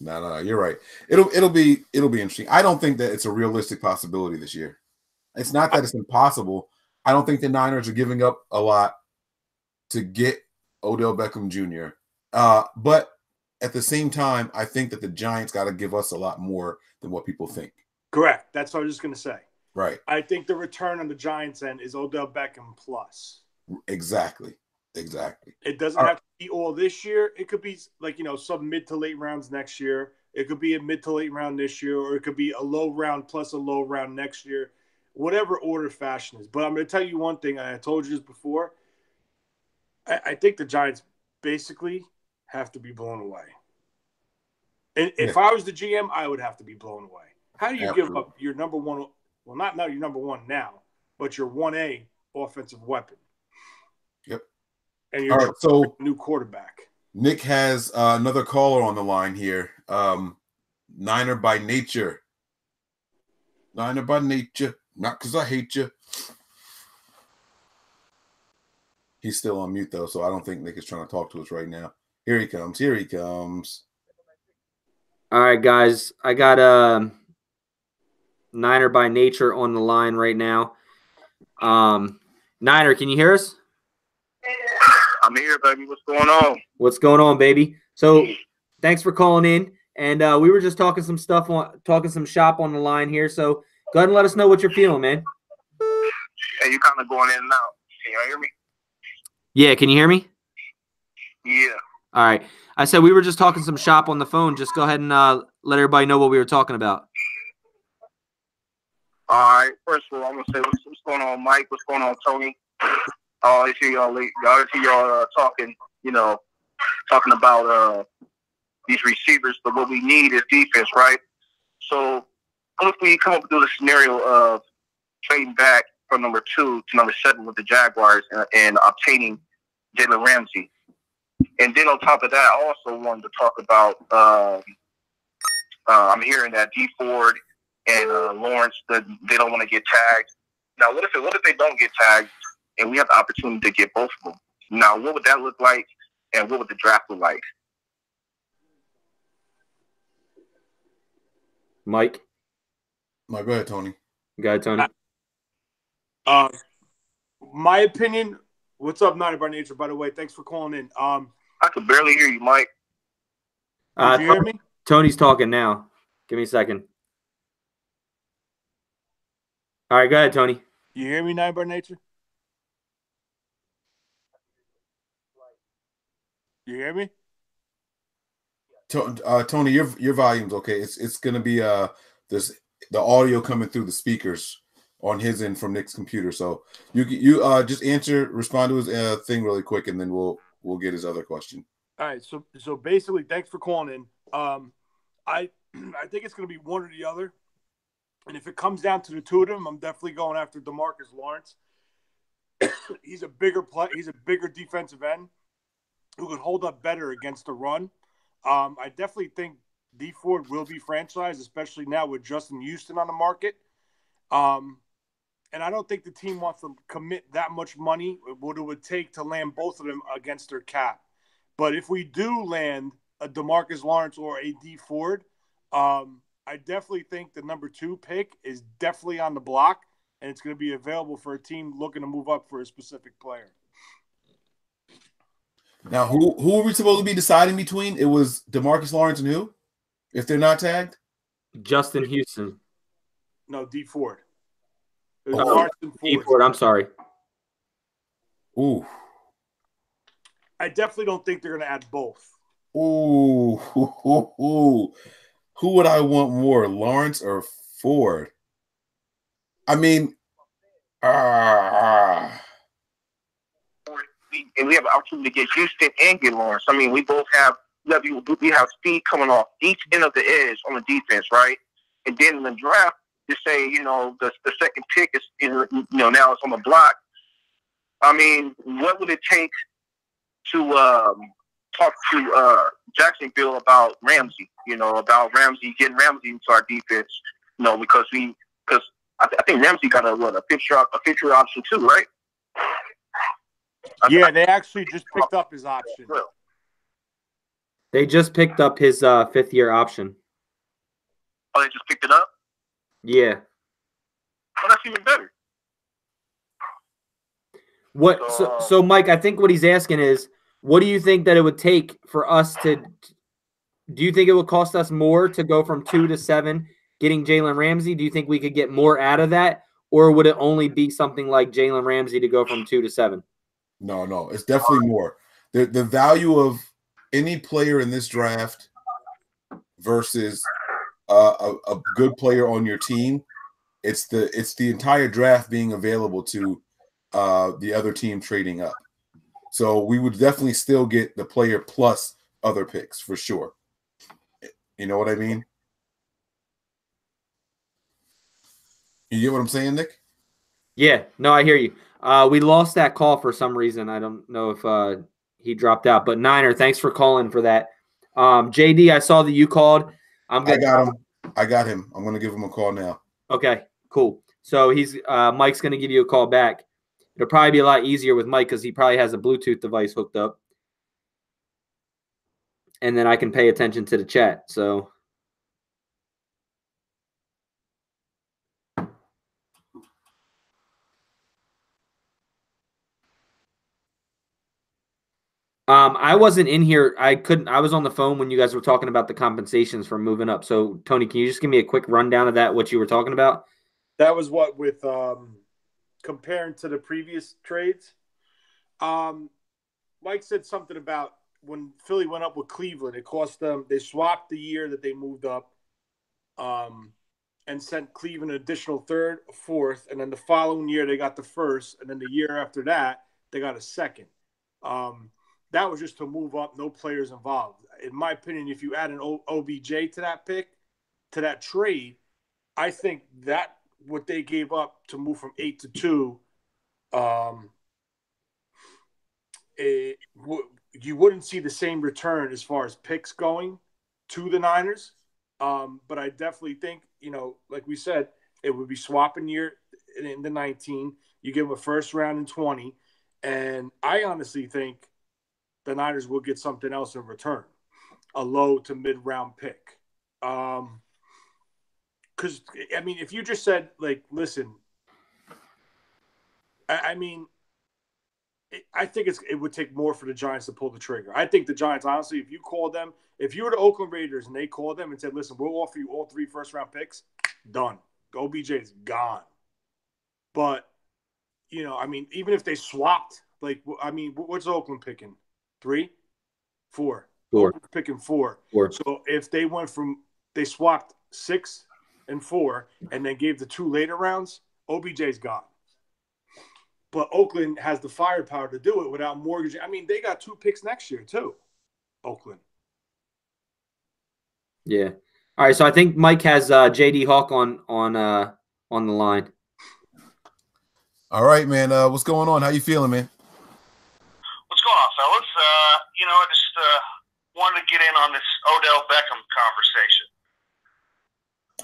No, you're right. It'll be interesting. I don't think that it's a realistic possibility this year. It's not that it's impossible. I don't think the Niners are giving up a lot to get Odell Beckham Jr. But at the same time, I think that the Giants got to give us a lot more than what people think. Correct. That's what I was just going to say. Right. I think the return on the Giants' end is Odell Beckham plus. Exactly. It doesn't have to be all this year. It could be like, some mid to late rounds next year. It could be a mid to late round this year, or it could be a low round plus a low round next year. Whatever order fashion is. But I'm going to tell you one thing. I told you this before. I think the Giants basically have to be blown away. And if I was the GM, I would have to be blown away. How do you give up your number one? Well, not your number one now, but your 1A offensive weapon. Yep. And you're a new quarterback. Nick has another caller on the line here. Niner by nature. Niner by nature. Not because I hate you. He's still on mute, though, so I don't think Nick is trying to talk to us right now. Here he comes. All right, guys. I got Niner by nature on the line right now. Niner, can you hear us? I'm here, baby. What's going on? What's going on, baby? So thanks for calling in. And we were just talking some shop on the line here. So go ahead and let us know what you're feeling, man. Hey, you kind of going in and out. Can you hear me? Yeah, can you hear me? Yeah. All right. I said we were just talking some shop on the phone. Just go ahead and let everybody know what we were talking about. All right. First of all, I'm going to say what's going on, Mike? What's going on, Tony? I always hear y'all talking, talking about these receivers, but what we need is defense, right? So what if we come up with a scenario of trading back from number 2 to number 7 with the Jaguars and obtaining Jalen Ramsey? And then on top of that, I also wanted to talk about I'm hearing that D Ford and Lawrence, that they don't want to get tagged. Now, what if they don't get tagged and we have the opportunity to get both of them? Now, what would that look like, and what would the draft look like? Mike? My bad, Tony. Go ahead, Tony. My opinion. What's up, Niner by Nature? By the way, thanks for calling in. I could barely hear you, Mike. Did you hear me? Tony's talking now. Give me a second. All right, go ahead, Tony. You hear me, Niner by Nature? You hear me? Tony, your volume's okay. It's gonna be this the audio coming through the speakers on his end from Nick's computer. So you just respond to his thing really quick, and then we'll get his other question. All right. So basically, thanks for calling in. I think it's gonna be one or the other, and if it comes down to the two of them, I'm definitely going after DeMarcus Lawrence. He's a bigger defensive end who could hold up better against the run. I definitely think D Ford will be franchised, especially now with Justin Houston on the market. And I don't think the team wants to commit that much money, what it would take to land both of them against their cap. But if we do land a DeMarcus Lawrence or a D Ford, I definitely think the number 2 pick is definitely on the block, and it's going to be available for a team looking to move up for a specific player. Now, who are we supposed to be deciding between? It was DeMarcus Lawrence and who? If they're not tagged? Justin Houston. No, D Ford. D Ford, I'm sorry. Ooh. I definitely don't think they're going to add both. Ooh. Who would I want more, Lawrence or Ford? I mean, and we have an opportunity to get Houston and get Lawrence. I mean, we both have we have speed coming off each end of the edge on the defense, right? And then in the draft, you say, the second pick is now it's on the block. I mean, what would it take to talk to Jacksonville about Ramsey? About getting Ramsey into our defense. Because I think Ramsey got a fifth-year option too, right? Yeah, they actually just picked up his option. They just picked up his 5th-year option. Oh, they just picked it up? Yeah. Oh, that's even better. So Mike, I think what he's asking is, what do you think that it would take for us to – do you think it would cost us more to go from 2 to 7 getting Jalen Ramsey? Do you think we could get more out of that? Or would it only be something like Jalen Ramsey to go from 2 to 7? No, it's definitely more. The value of any player in this draft versus a good player on your team, it's the entire draft being available to the other team trading up. So we would definitely still get the player plus other picks for sure. You know what I mean? You get what I'm saying, Nick? Yeah, no, I hear you. We lost that call for some reason. I don't know if he dropped out. But Niner, thanks for calling for that. JD, I saw that you called. I got him. I'm going to give him a call now. Okay, cool. So he's Mike's going to give you a call back. It'll probably be a lot easier with Mike because he probably has a Bluetooth device hooked up. And then I can pay attention to the chat. So I wasn't in here. I was on the phone when you guys were talking about the compensations for moving up. So Tony, can you just give me a quick rundown of that, what you were talking about? That was what with comparing to the previous trades. Mike said something about when Philly went up with Cleveland, it cost them, they swapped the year that they moved up and sent Cleveland an additional third, fourth, and then the following year they got the first, and then the year after that, they got a second. That was just to move up, no players involved. In my opinion, if you add an OBJ to that pick, to that trade, I think that what they gave up to move from 8 to 2, you wouldn't see the same return as far as picks going to the Niners. But I definitely think, like we said, it would be swapping year in the 19. You give them a first round in 20. And I honestly think the Niners will get something else in return, a low to mid-round pick. because I mean, if you just said like, listen, I mean, I think it would take more for the Giants to pull the trigger. I think the Giants, honestly, if you called them, if you were the Oakland Raiders and they called them and said, listen, we'll offer you all 3 first-round picks, done. OBJ is gone. But, you know, I mean, even if they swapped, like, I mean, what's Oakland picking? 3? 4? 4. Oakland's picking 4. 4. So if they swapped 6 and 4 and then gave the 2 later rounds, OBJ's gone. But Oakland has the firepower to do it without mortgaging. I mean, they got 2 picks next year too. Oakland. Yeah. All right. So I think Mike has JD Hawk on the line. All right, man. What's going on? How you feeling, man? What's going on, fellas? I just wanted to get in on this Odell Beckham conversation.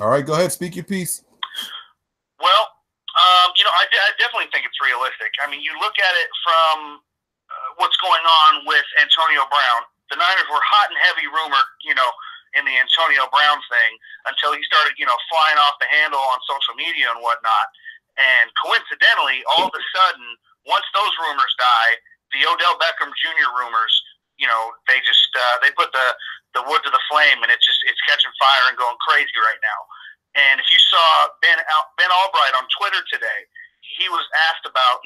All right, go ahead. Speak your piece. Well, I definitely think it's realistic. I mean, you look at it from what's going on with Antonio Brown. The Niners were hot and heavy rumored, in the Antonio Brown thing until he started, flying off the handle on social media and whatnot. And coincidentally, all of a sudden, once those rumors die, the Odell Beckham Jr. rumors, they put the wood to the flame, and it's catching fire and going crazy right now. And if you saw Ben Albright on Twitter today, he was asked about,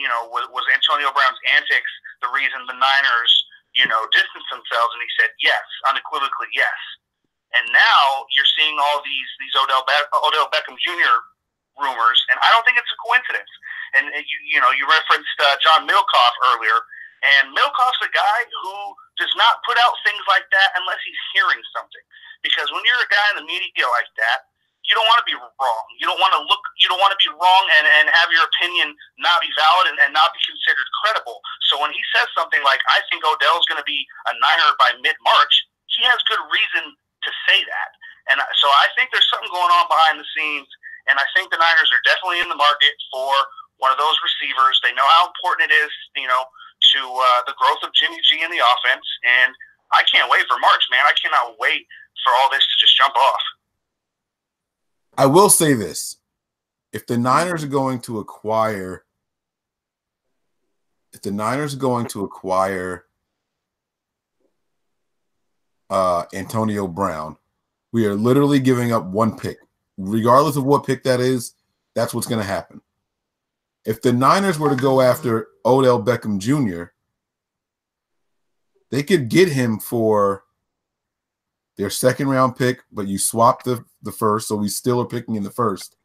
was Antonio Brown's antics the reason the Niners, distanced themselves? And he said, yes, unequivocally yes. And now you're seeing all these Odell Beckham Jr. rumors, and I don't think it's a coincidence. And you referenced John Milkoff earlier, and Milkoff's a guy who does not put out things like that unless he's hearing something. Because when you're a guy in the media like that, you don't want to be wrong. You don't want to be wrong and have your opinion not be valid and not be considered credible. So when he says something like, I think Odell's going to be a Niner by mid-March, he has good reason to say that. And so I think there's something going on behind the scenes, and I think the Niners are definitely in the market for one of those receivers. They know how important it is, to the growth of Jimmy G in the offense, and I can't wait for March, man. I cannot wait for all this to just jump off. I will say this. If the Niners are going to acquire Antonio Brown, we are literally giving up 1 pick. Regardless of what pick that is, that's what's going to happen. If the Niners were to go after Odell Beckham Jr., they could get him for their 2nd-round pick, but you swap the first, so we still are picking in the first.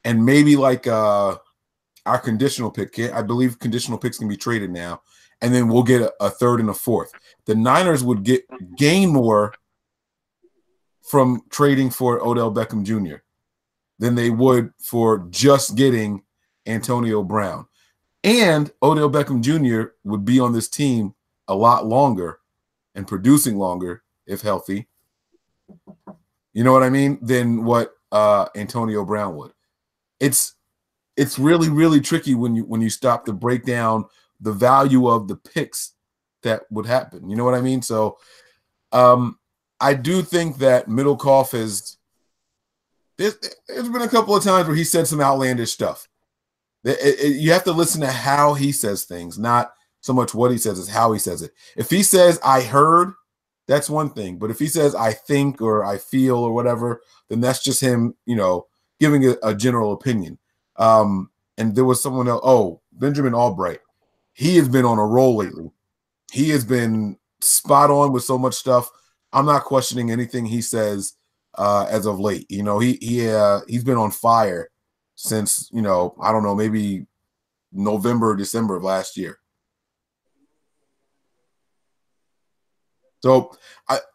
And maybe like our conditional pick. I believe conditional picks can be traded now. And then we'll get a 3rd and a 4th. The Niners would gain more from trading for Odell Beckham Jr. than they would for just getting Antonio Brown. And Odell Beckham Jr. would be on this team a lot longer and producing longer, if healthy. You know what I mean? Than what Antonio Brown would. It's really, really tricky when you stop to break down the value of the picks that would happen. You know what I mean? So I do think that Middlecoff there's been a couple of times where he said some outlandish stuff. You have to listen to how he says things, not so much what he says, is how he says it. If he says, I heard, that's one thing. But if he says, I think, or I feel, or whatever, then that's just him, giving a general opinion. And there was someone else, Benjamin Albright. He has been on a roll lately. He has been spot on with so much stuff. I'm not questioning anything he says as of late. He's been on fire since, I don't know, maybe November or December of last year. So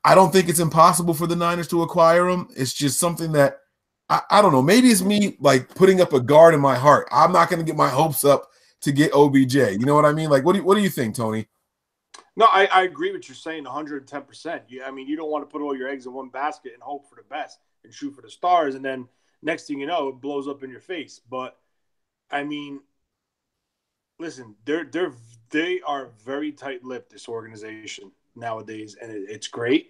I don't think it's impossible for the Niners to acquire him. It's just something that I don't know. Maybe it's me like putting up a guard in my heart. I'm not going to get my hopes up to get OBJ. You know what I mean? Like, what do you think, Tony? No, I agree with you saying 110%. You don't want to put all your eggs in one basket and hope for the best and shoot for the stars, and then next thing you know, it blows up in your face. But I mean, listen, they are very tight-lipped, this organization nowadays, and it's great.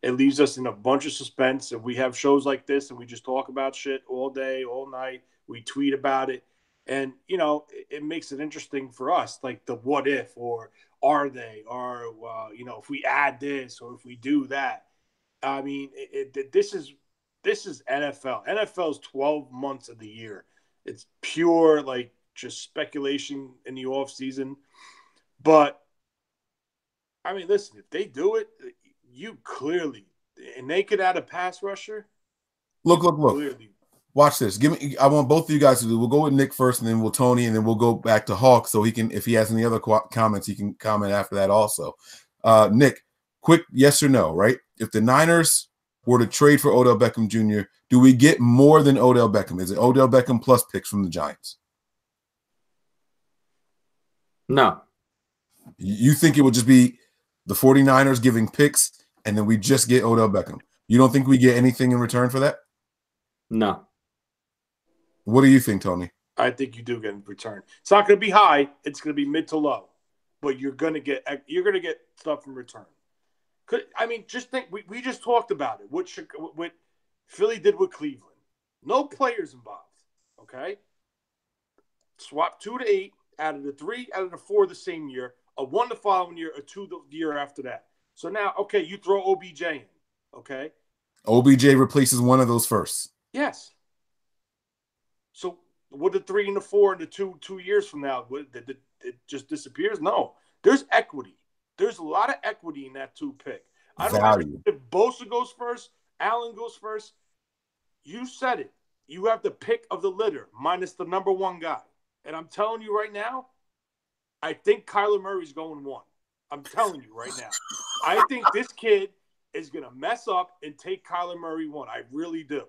It leaves us in a bunch of suspense. And we have shows like this and we just talk about shit all day, all night. We tweet about it. And, it makes it interesting for us, like the what if, or are they, or, if we add this or if we do that. I mean, this is NFL. NFL's 12 months of the year. It's pure, like, just speculation in the off season. But, I mean, listen, if they do it, you clearly, and they could add a pass rusher. Look. Clearly. Watch this. I want both of you guys to do. We'll go with Nick first, and then we'll Tony, and then we'll go back to Hawk so he can, if he has any other comments, he can comment after that also. Nick, quick yes or no, right? If the Niners were to trade for Odell Beckham Jr., do we get more than Odell Beckham? Is it Odell Beckham plus picks from the Giants? No. You think it would just be the 49ers giving picks, and then we just get Odell Beckham? You don't think we get anything in return for that? No. What do you think, Tony? I think you do get in return. It's not going to be high. It's going to be mid to low, but you're going to get stuff in return. I mean, just think. We just talked about it. What Philly did with Cleveland. No players involved. Okay. Swap 2 to 8, added a 3, added a 4 the same year, a 1 the following year, a 2 the year after that. So now, okay, you throw OBJ in. Okay. OBJ replaces one of those firsts. Yes. So would the 3 and the 4 and the 2 years from now, it just disappears? No. There's equity. There's a lot of equity in that 2 pick. I don't know if Bosa goes first, Allen goes first. You said it. You have the pick of the litter minus the number 1 guy. And I'm telling you right now, I think Kyler Murray's going 1. I'm telling you right now. I think this kid is going to mess up and take Kyler Murray 1. I really do.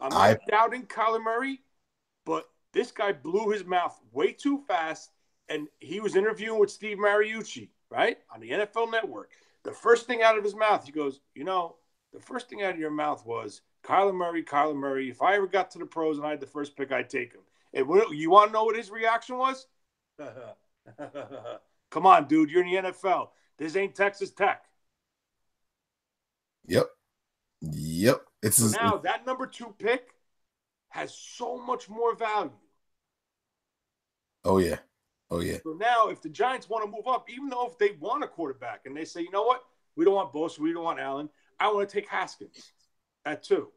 I'm not doubting Kyler Murray, but this guy blew his mouth way too fast, and he was interviewing with Steve Mariucci, right, on the NFL Network. The first thing out of his mouth, he goes, the first thing out of your mouth was, Kyler Murray. If I ever got to the pros and I had the first pick, I'd take him. And you want to know what his reaction was? Come on, dude. You're in the NFL. This ain't Texas Tech. Yep. Now that number 2 pick has so much more value. Oh, yeah. So now if the Giants want to move up, even though if they want a quarterback and they say, you know what? We don't want Bosa. We don't want Allen. I want to take Haskins at 2.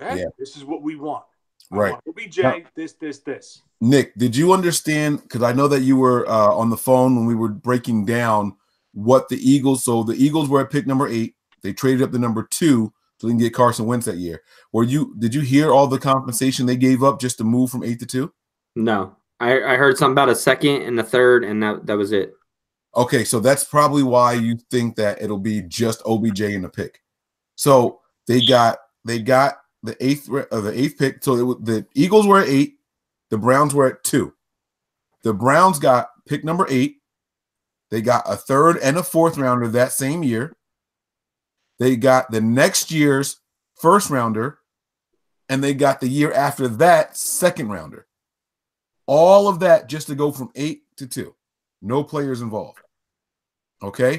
Okay? Yeah. This is what we want. Right. I want OBJ, this. Nick, did you understand? Because I know that you were on the phone when we were breaking down what the Eagles. So the Eagles were at pick number 8. They traded up to number 2 so they can get Carson Wentz that year. Did you hear all the compensation they gave up just to move from 8 to 2? No. I heard something about a 2nd and a 3rd, and that was it. Okay, so that's probably why you think that it'll be just OBJ in the pick. So they got the eighth pick. So the Eagles were at 8, the Browns were at 2. The Browns got pick number 8. They got a 3rd and a 4th rounder that same year. They got the next year's 1st rounder, and they got the year after that 2nd rounder. All of that just to go from 8 to 2. No players involved. Okay?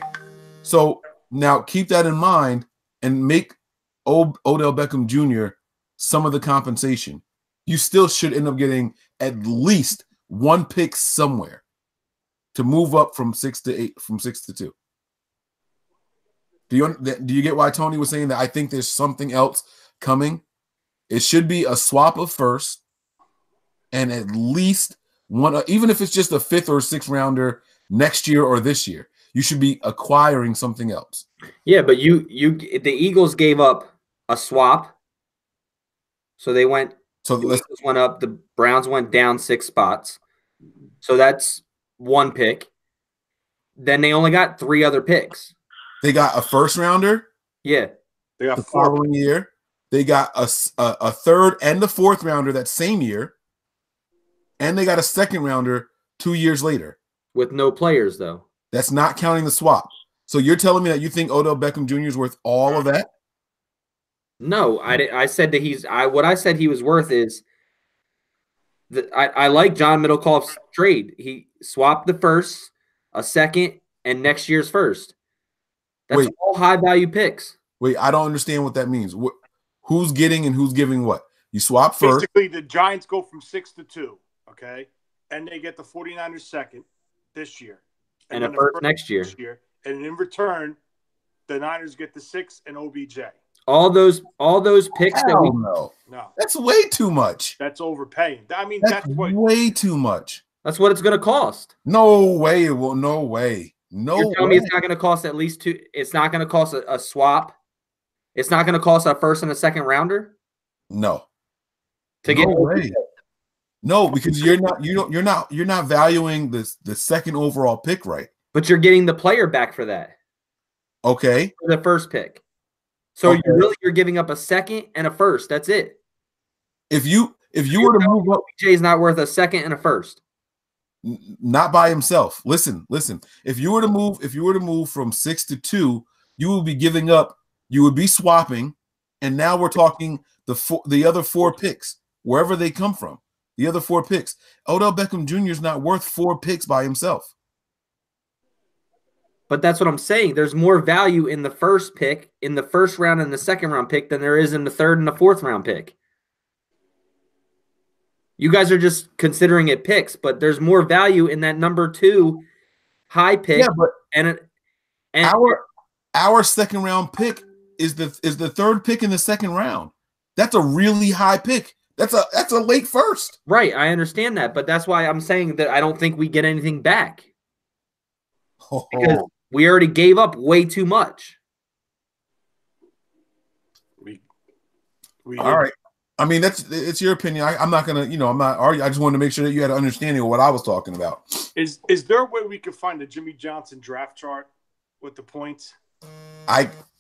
So now keep that in mind and make Odell Beckham Jr. some of the compensation. You still should end up getting at least 1 pick somewhere to move up from 6 to 8, from 6 to 2. Do you get why Tony was saying that I think there's something else coming? It should be a swap of first and at least one, even if it's just a 5th or 6th rounder next year or this year, you should be acquiring something else. Yeah, but the Eagles gave up a swap. So they went the Eagles went up, the Browns went down 6 spots. So that's 1 pick. Then they only got 3 other picks. They got a 1st rounder. Yeah. They got the following year. They got a 3rd and a 4th rounder that same year. And they got a 2nd rounder 2 years later. With no players, though. That's not counting the swap. So you're telling me that you think Odell Beckham Jr. is worth all of that? No, I said that what I said he was worth is that I like John Middlecoff's trade. He swapped the 1st, a 2nd, and next year's 1st. That's all high value picks. Wait, I don't understand what that means. Who's getting and who's giving what? You swap first. Basically, the Giants go from 6 to 2, okay? And they get the 49ers second this year. And a first next year. And in return, the Niners get the 6 and OBJ. All those picks that we no. That's way too much. That's overpaying. I mean, that's way too much. That's what it's going to cost. No way. Well, no way. No You're telling me it's not going to cost at least two. It's not going to cost a swap. It's not going to cost a first and a second rounder. No. To get way. No, because you're not valuing the second overall pick right. But you're getting the player back for that. Okay. For the first pick. So you're giving up a second and a first. That's it. If you were to move up, OBJ is not worth a second and a first. Not by himself. Listen. If you were to move from 6 to 2, you would be giving up. You would be swapping, and now we're talking the other 4 picks, wherever they come from. The other 4 picks. Odell Beckham Jr. is not worth 4 picks by himself. But that's what I'm saying. There's more value in the first pick, in the first round and the second round pick than there is in the third and the fourth round pick. You guys are just considering it picks, but there's more value in that number 2 high pick. Yeah, but and our second round pick is the third pick in the second round. That's a really high pick. That's a late first. Right, I understand that, but that's why I'm saying that I don't think we get anything back. Because we already gave up way too much. All right. I mean, it's your opinion. I'm not gonna, I'm not arguing. I just wanted to make sure that you had an understanding of what I was talking about. Is there a way we could find a Jimmy Johnson draft chart with the points?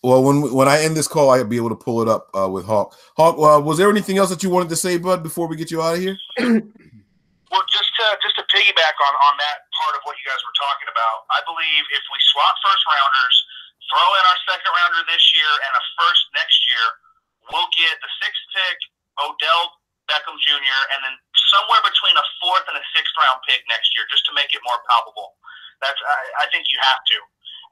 When I end this call, I'll be able to pull it up with Hawk. Hawk, was there anything else that you wanted to say, bud, before we get you out of here? Well, just to piggyback on that part of what you guys were talking about, I believe if we swap first rounders, throw in our second rounder this year and a first next year, we'll get the 6th pick, Odell Beckham Jr., and then somewhere between a 4th and a 6th round pick next year, just to make it more palpable. I think you have to.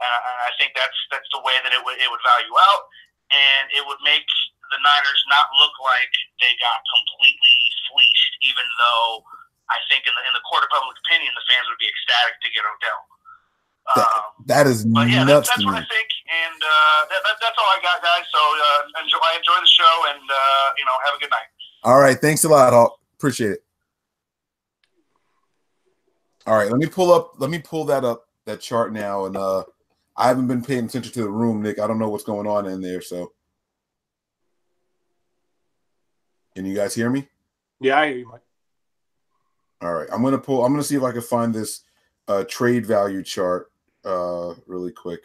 I think that's the way that it would value out, and it would make the Niners not look like they got completely fleeced, even though I think in the court of public opinion, the fans would be ecstatic to get Odell. That is nuts. That's what I think, and that's all I got, guys. So I enjoy the show, and have a good night. All right, thanks a lot, Hawk. Appreciate it. All right, let me pull that chart now, and I haven't been paying attention to the room, Nick. I don't know what's going on in there. So, can you guys hear me? Yeah, I hear you, Mike. All right, I'm gonna see if I can find this trade value chart really quick.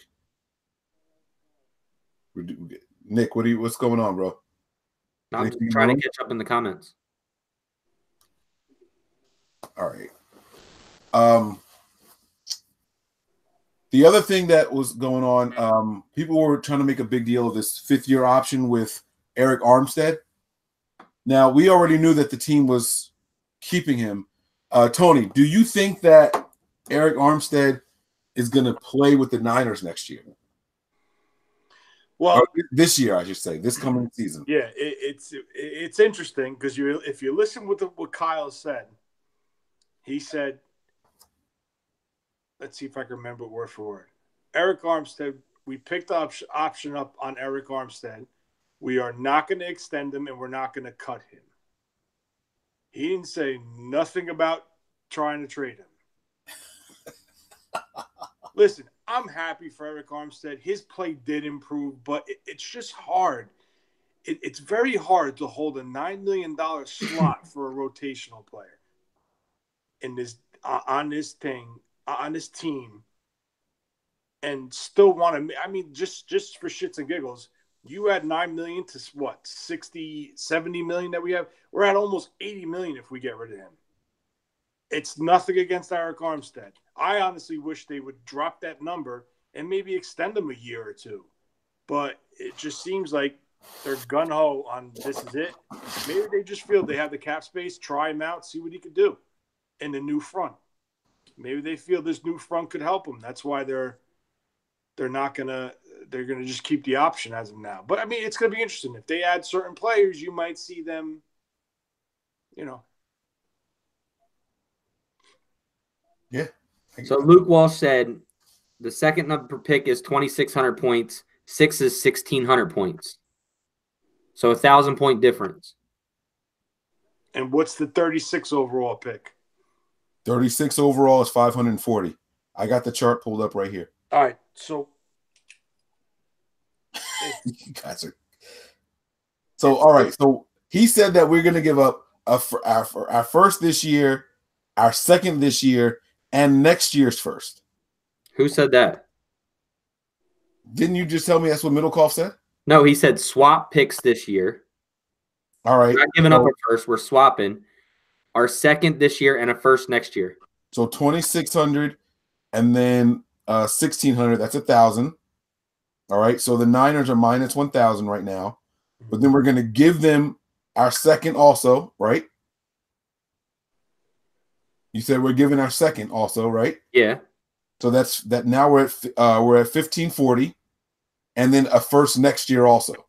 Nick, what's going on, bro? I'm trying to catch up in the comments. All right. The other thing that was going on, people were trying to make a big deal of this 5th-year option with Eric Armstead. Now, we already knew that the team was keeping him. Tony, do you think that Eric Armstead is going to play with the Niners next year? Well, or this year, I should say, this coming season. Yeah, it's interesting because if you listen with what Kyle said, he said, let's see if I can remember word for word. Eric Armstead, we picked the option up on Eric Armstead. We are not going to extend him, and we're not going to cut him. He didn't say nothing about trying to trade him. Listen, I'm happy for Eric Armstead. His play did improve, but it's just hard. It's very hard to hold a $9 million slot for a rotational player in this on this team, and still want to. I mean, just for shits and giggles, you add $9 million to what 60, 70 million that we have. We're at almost 80 million if we get rid of him. It's nothing against Eric Armstead. I honestly wish they would drop that number and maybe extend him a year or two. But it just seems like they're gung-ho on this is it. Maybe they just feel they have the cap space, try him out, see what he could do in the new front. Maybe they feel this new front could help him. That's why they're not going to they're going to just keep the option as of now. But I mean, it's going to be interesting. If they add certain players, you might see them, Yeah. So Luke Walsh said the second number pick is 2,600 points. 6 is 1,600 points. So 1,000-point difference. And what's the 36 overall pick? 36 overall is 540. I got the chart pulled up right here. All right. So You guys are. So, all right. So he said that we're going to give up our first this year, our second this year, and next year's first. Who said that? Didn't you just tell me that's what Middlecoff said? No, he said swap picks this year. All right. We're not giving up a first. We're swapping our second this year and a first next year. So 2,600 and then 1,600. That's 1,000. All right. So the Niners are minus 1,000 right now. But then we're going to give them our second also, right? You said we're giving our second also, right? Yeah. So that's that. Now we're at 1,540, and then a first next year also.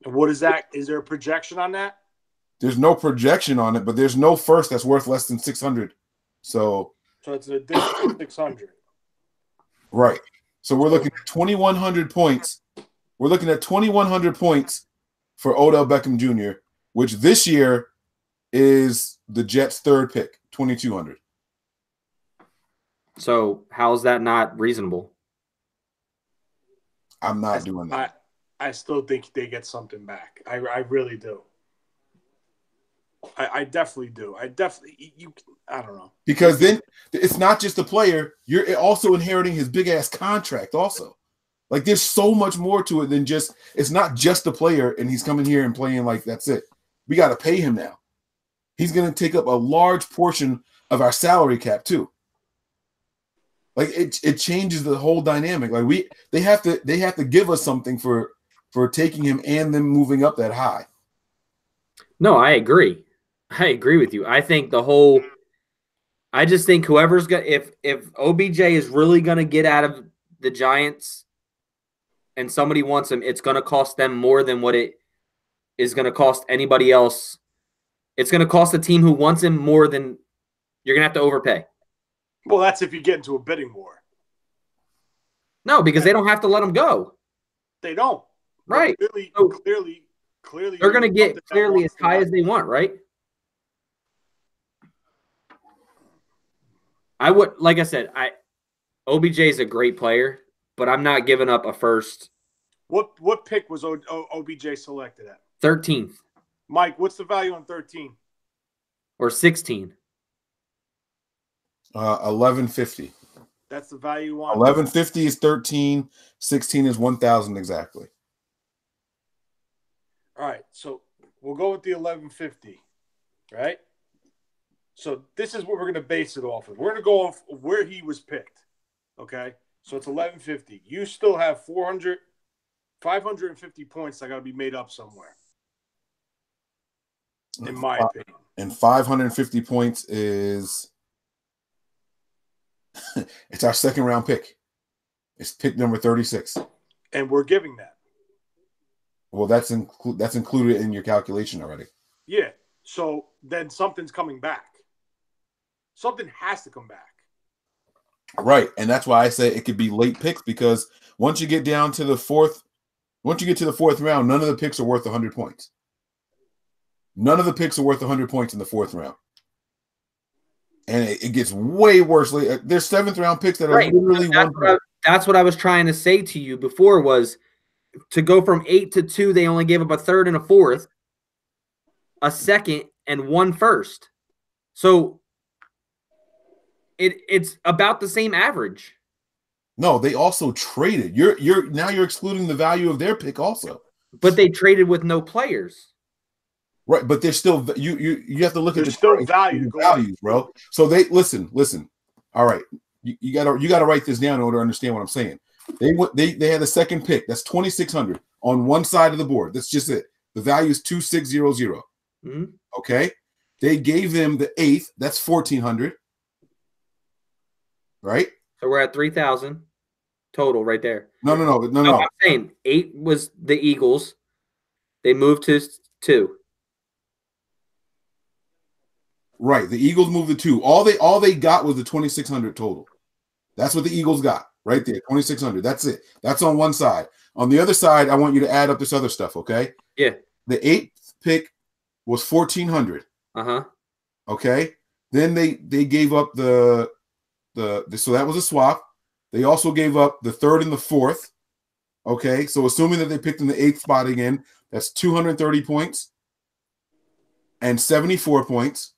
And what is that? Is there a projection on that? There's no projection on it, but there's no first that's worth less than 600. So it's an additional 600. Right. So we're looking at 2,100 points. We're looking at 2,100 points for Odell Beckham Jr., which this year is the Jets' third pick, 2,200. So how is that not reasonable? I'm not doing that. I still think they get something back. I really do. I definitely do. I don't know. Because then it's not just the player. You're also inheriting his big-ass contract also. Like, there's so much more to it than just – it's not just the player and he's coming here and playing like that's it. We got to pay him now. He's going to take up a large portion of our salary cap too. Like, it changes the whole dynamic. Like, they have to give us something for taking him and them moving up that high. No, I agree. I agree with you. I think I just think whoever's going if OBJ is really going to get out of the Giants and somebody wants him, it's going to cost them more than what it is going to cost anybody else. It's going to cost the team who wants him more than you're going to have to overpay. Well, that's if you get into a bidding war. No, because they don't have to let him go. They don't. Right. Clearly. They're going to get clearly as high as they want, right? I would, like I said, OBJ is a great player, but I'm not giving up a first. What pick was OBJ selected at? 13th. Mike, what's the value on 13? Or 16? 1150. That's the value on 1150 is 13. 16 is 1,000 exactly. All right, so we'll go with the 1150, right? So this is what we're going to base it off of. We're going to go off where he was picked, okay? So it's 1150. You still have 550 points that got to be made up somewhere, in my opinion. And 550 points is it's our second round pick. It's pick number 36. And we're giving that. Well, that's included in your calculation already. Yeah. So then something's coming back. Something has to come back. Right. And that's why I say it could be late picks, because once you get to the fourth round, none of the picks are worth 100 points. None of the picks are worth 100 points in the fourth round. And it gets way worse. There's seventh round picks that are literally that's what I was trying to say to you before, was to go from 8 to 2, they only gave up a third and a fourth, a second, and one first. So it's about the same average. No, they also traded. You're excluding the value of their pick also. But they traded with no players. Right, but there's still you have to look at the still values, bro. So they listen. All right, you gotta write this down in order to understand what I'm saying. They had a second pick. That's 2,600 on one side of the board. That's just it. The value is 2,600. Mm-hmm. Okay, they gave them the eighth. That's 1,400. Right. So we're at 3,000. total right there. No. I'm saying 8 was the Eagles. They moved to 2. Right. The Eagles moved to 2. All they got was the 2,600 total. That's what the Eagles got right there, 2,600. That's it. That's on one side. On the other side, I want you to add up this other stuff, okay? Yeah. The 8th pick was 1,400. Okay. Then they gave up the so that was a swap. They also gave up the 3rd and the 4th. Okay. So assuming that they picked in the 8th spot again, that's 230 points and 74 points.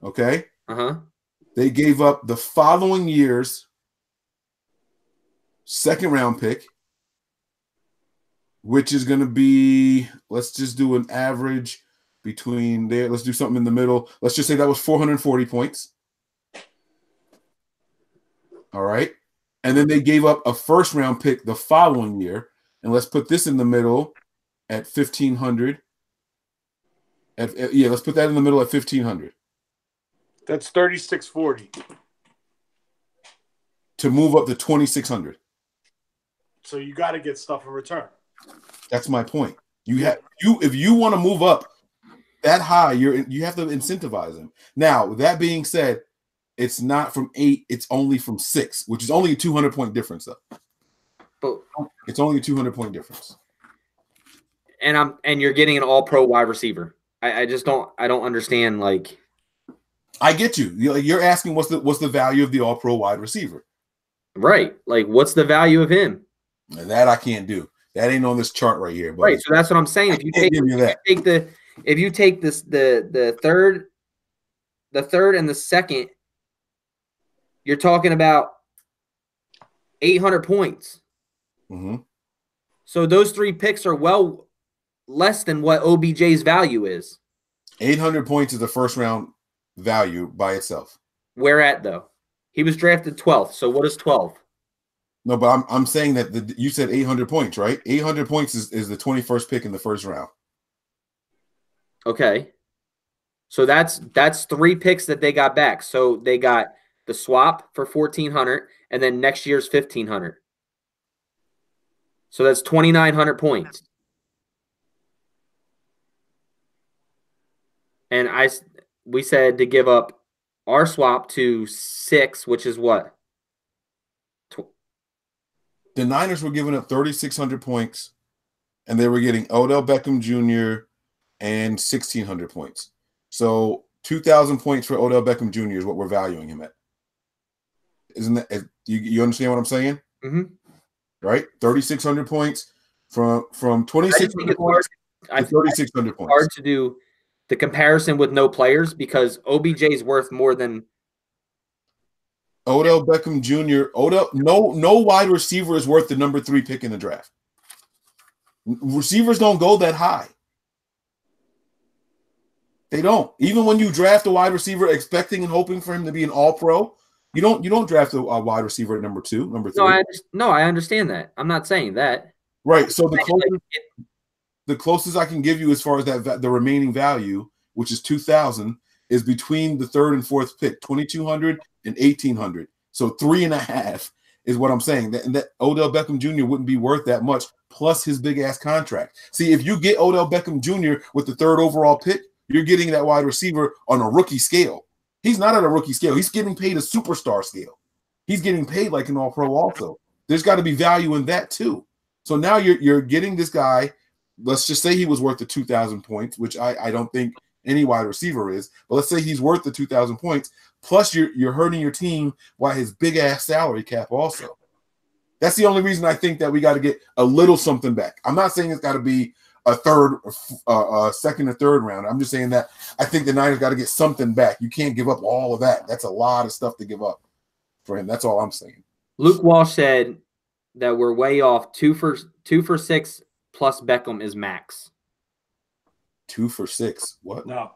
Okay. They gave up the following year's 2nd round pick, which is going to be, let's just do an average between there. Let's do something in the middle. Let's just say that was 440 points. All right. And then they gave up a 1st round pick the following year. And let's put this in the middle at 1,500. Let's put that in the middle at 1,500. That's 3,640. To move up to 2,600. So you got to get stuff in return. That's my point. If you want to move up that high, you have to incentivize them. Now, with that being said, it's not from 8, it's only from 6, which is only a 200-point difference, though. But it's only a 200-point difference. And you're getting an all-pro wide receiver. I don't understand, like. I get you. You're asking what's the value of the all-pro wide receiver. Right. Like, what's the value of him? And that I can't do. That ain't on this chart right here. Buddy. Right. So that's what I'm saying. If you take the third and the 2nd, you're talking about 800 points. So those 3 picks are well less than what OBJ's value is. 800 points is the 1st round value by itself. Where at, though? He was drafted 12th. So what is 12? No, but I'm saying that you said 800 points, right? 800 points is the 21st pick in the 1st round. Okay. So that's 3 picks that they got back. So they got the swap for 1,400 and then next year's 1,500. So that's 2,900 points. And we said to give up our swap to 6, which is what? The Niners were giving up 3,600 points, and they were getting Odell Beckham Jr. and 1,600 points. So 2,000 points for Odell Beckham Jr. is what we're valuing him at. Isn't that you understand what I'm saying? Right? 3,600 points from 2,600 points to 3,600 points. Hard to do the comparison with no players because OBJ is worth more than Odell Beckham Jr. No wide receiver is worth the number 3 pick in the draft. Receivers don't go that high. They don't. Even when you draft a wide receiver expecting and hoping for him to be an all-pro, you don't draft a wide receiver at number 2, number 3. I understand that. I'm not saying that. Right. So the closest I can give you as far as the remaining value, which is 2,000, is between the 3rd and 4th pick, 2,200 and 1,800. So 3.5 is what I'm saying. That Odell Beckham Jr. wouldn't be worth that much, plus his big ass contract. See, if you get Odell Beckham Jr. with the 3rd overall pick, you're getting that wide receiver on a rookie scale. He's not at a rookie scale. He's getting paid a superstar scale. He's getting paid like an all-pro also. There's got to be value in that too. So now you're getting this guy. Let's just say he was worth the 2,000 points, which I don't think any wide receiver is. But let's say he's worth the 2,000 points. Plus, you're hurting your team by his big-ass salary cap also. That's the only reason I think that we got to get a little something back. I'm not saying it's got to be a 2nd or 3rd round. I'm just saying that I think the Niners got to get something back. You can't give up all of that. That's a lot of stuff to give up for him. That's all I'm saying. Luke Walsh said that we're way off. 2 for 6 plus Beckham is max. 2 for 6. What? No.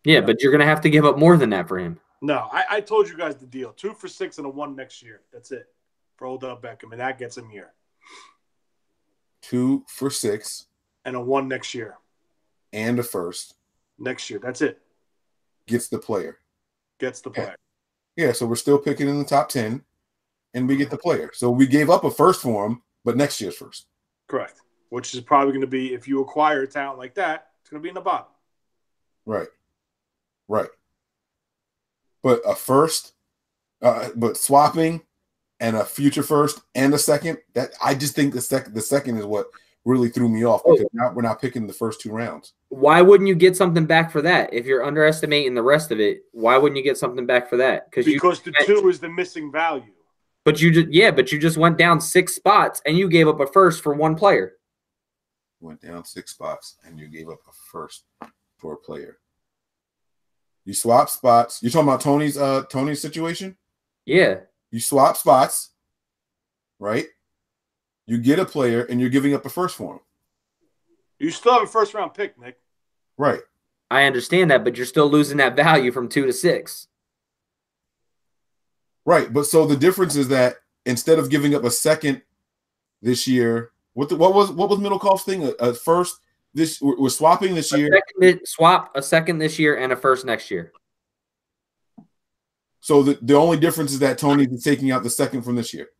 Yeah, but you're going to have to give up more than that for him. No, I told you guys the deal. 2 for 6 and a 1 next year. That's it for Odell Beckham, and that gets him here. 2 for 6. And a 1 next year. And a 1st. Next year. That's it. Gets the player. Gets the player. Yeah, so we're still picking in the top 10. and we get the player. So we gave up a first for him, but next year's first. Correct. Which is probably going to be, if you acquire a talent like that, it's going to be in the bottom. Right. But a first, but swapping and a future first and a second, that I just think the second is what really threw me off, because now we're not picking the first 2 rounds. Why wouldn't you get something back for that? If you're underestimating the rest of it, why wouldn't you get something back for that? Because the 2 is the missing value. But you just went down 6 spots and you gave up a first for 1 player. Went down 6 spots and you gave up a first for a player. You swap spots. You're talking about Tony's situation? Yeah. You swap spots, right? You get a player and you're giving up a first for him. You still have a first round pick, Nick. Right. I understand that, but you're still losing that value from 2 to 6. Right. But so the difference is that instead of giving up a second this year, what was Middlecoff's thing? A first we're swapping this year. Swap a second this year and a first next year. So the only difference is that Tony is taking out the second from this year.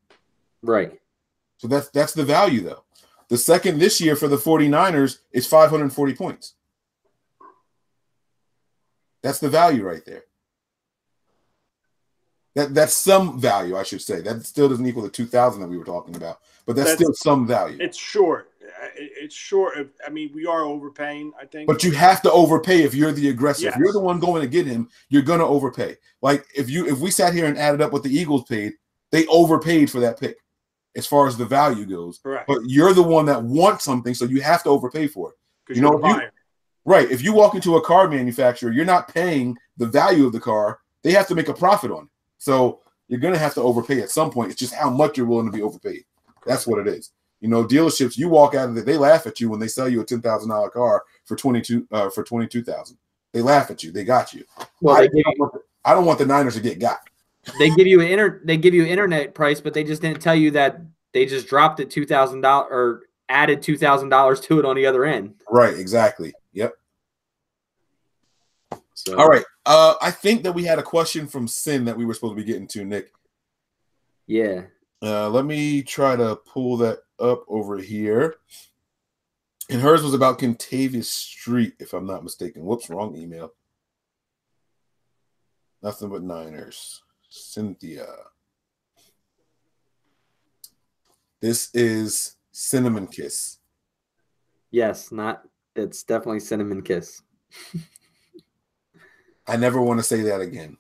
Right. So that's the value, though. The second this year for the 49ers is 540 points. That's the value right there. That's some value, I should say. That still doesn't equal the 2,000 that we were talking about, but that's still some value. It's short. It's short. I mean, we are overpaying, I think. But you have to overpay if you're the aggressor. Yes. If you're the one going to get him, you're going to overpay. Like if we sat here and added up what the Eagles paid, they overpaid for that pick as far as the value goes. Correct. But you're the one that wants something, so you have to overpay for it. You know, right. If you walk into a car manufacturer, you're not paying the value of the car. They have to make a profit on it. So you're going to have to overpay at some point. It's just how much you're willing to be overpaid. That's what it is. You know, dealerships, you walk out of it, they laugh at you when they sell you a $10,000 car for $22,000. They laugh at you. They got you. Well, I don't want the Niners to get got. They give you internet price, but they just didn't tell you that they just dropped it $2,000 or added $2,000 to it on the other end. Right, exactly. Yep. So. All right. I think that we had a question from Sin that we were supposed to be getting to, Nick. Yeah. Let me try to pull that up over here. And hers was about Contavious Street, if I'm not mistaken. Whoops, wrong email. Nothing but Niners. Cynthia. This is Cinnamon Kiss. Yes, it's definitely Cinnamon Kiss. I never want to say that again.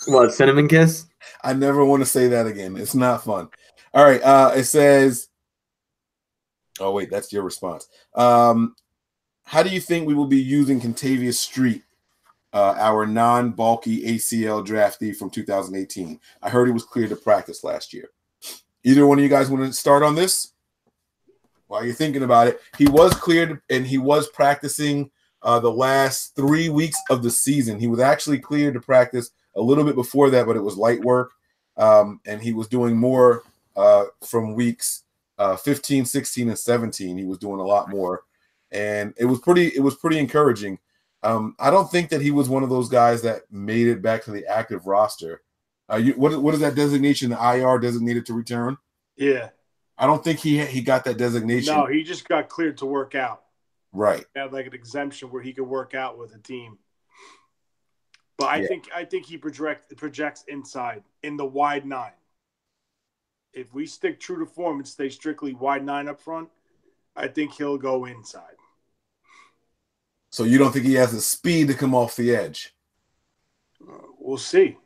What, Cinnamon Kiss? I never want to say that again. It's not fun. All right. It says, oh, wait, that's your response. How do you think we will be using Contavious Street, our non-bulky ACL draftee from 2018? I heard he was cleared to practice last year. Either one of you guys want to start on this? While you're thinking about it, he was cleared and he was practicing the last 3 weeks of the season. He was actually cleared to practice a little bit before that, but it was light work. And he was doing more from weeks 15, 16, and 17. He was doing a lot more. And it was pretty encouraging. I don't think that he was one of those guys that made it back to the active roster. What is that designation? The IR designated to return? Yeah. I don't think he got that designation. No, he just got cleared to work out. Right. He had like an exemption where he could work out with a team. But I think he projects inside in the wide 9. If we stick true to form and stay strictly wide 9 up front, I think he'll go inside. So you don't think he has the speed to come off the edge? We'll see.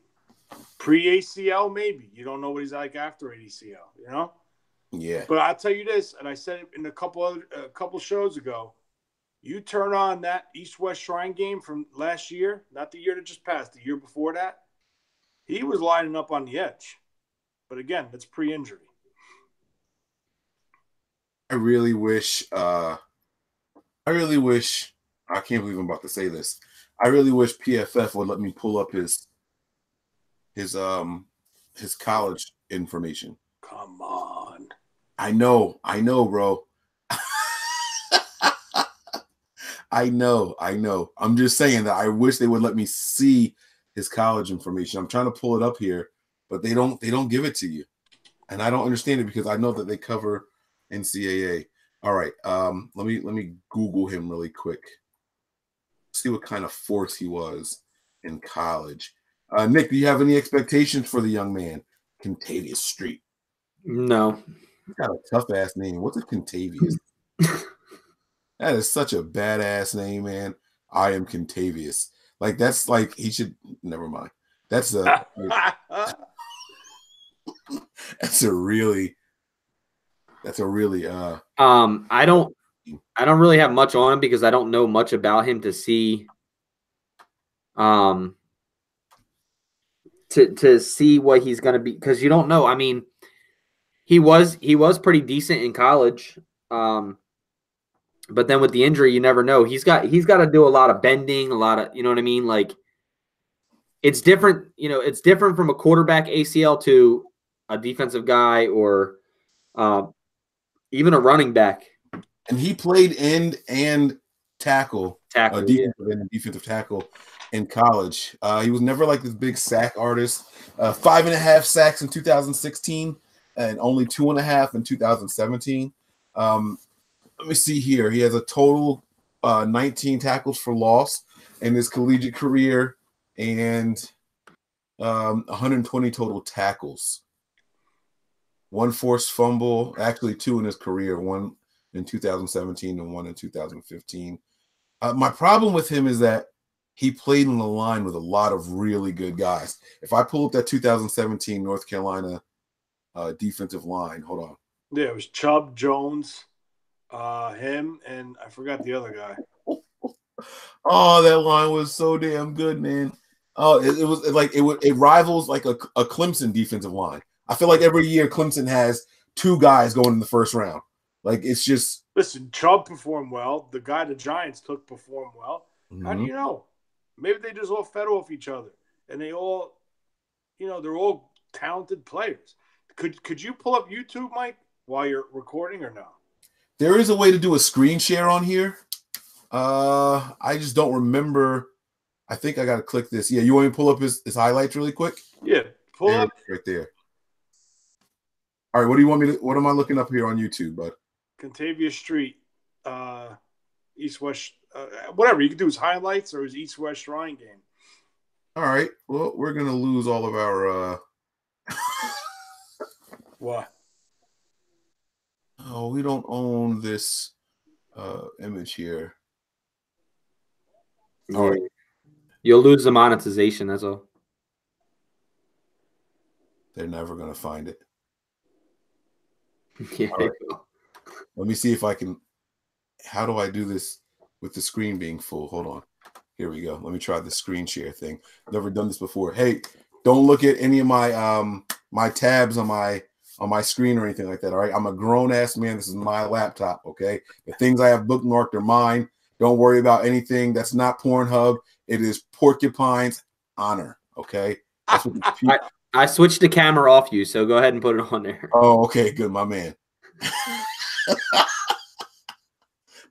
Pre-ACL, maybe. You don't know what he's like after ACL, you know? Yeah. But I'll tell you this, and I said it in a couple shows ago, you turn on that East-West Shrine game from last year, not the year that just passed, the year before that, he was lining up on the edge. But again, that's pre-injury. I really wish, I can't believe I'm about to say this. I really wish PFF would let me pull up his college information. Come on. I know, bro. I know. I'm just saying that I wish they would let me see his college information. I'm trying to pull it up here but they don't give it to you, and I don't understand it because I know that they cover NCAA. All right, let me Google him really quick. See what kind of force he was in college. Nick, do you have any expectations for the young man, Contavious Street? No. He's got a tough ass name. What's a Contavious? That is such a badass name, man. I am Contavious. Like that's like he should. Never mind. That's a that's a really. I don't really have much on him because I don't know much about him to see. To see what he's going to be, because you don't know. I mean, he was pretty decent in college, but then with the injury, you never know. He's got to do a lot of bending, a lot of, you know what I mean. Like it's different. You know, it's different from a quarterback ACL to a defensive guy or even a running back. And he played end and tackle defensive end and defensive tackle in college. He was never like this big sack artist. 5.5 sacks in 2016 and only 2.5 in 2017. Let me see here. He has a total 19 tackles for loss in his collegiate career and 120 total tackles. 1 forced fumble, actually 2 in his career, 1 in 2017 and 1 in 2015. My problem with him is that he played in the line with a lot of really good guys. If I pull up that 2017 North Carolina defensive line, hold on. Yeah, it was Chubb, Jones, him, and I forgot the other guy. Oh, that line was so damn good, man. Oh, it was like it rivals like a Clemson defensive line. I feel like every year Clemson has 2 guys going in the first round. Like it's just listen. Chubb performed well. The guy the Giants took performed well. How do you know? Maybe they just all fed off each other, and they all, they're all talented players. Could you pull up YouTube, Mike, while you're recording or no? There is a way to do a screen share on here. I just don't remember. I think I got to click this. Yeah, you want me to pull up his highlights really quick? Yeah, pull up right there. All right, what do you want me to? What am I looking up here on YouTube, bud? Contavious Street, East West, whatever you can do his highlights or his East West Shrine game. All right, well, we're gonna lose all of our. What? Oh, we don't own this image here. Yeah. All right. You'll lose the monetization. That's all. They're never gonna find it. Yeah. Right. Let me see if I can. How do I do this with the screen being full? Hold on. Here we go. Let me try the screen share thing. Never done this before. Hey, don't look at any of my my tabs on my screen or anything like that. All right. I'm a grown ass man. This is my laptop. Okay. The things I have bookmarked are mine. Don't worry about anything. That's not Pornhub. It is Porcupine's honor. Okay. That's what I switched the camera off you, so go ahead and put it on there. Oh, okay, good, my man.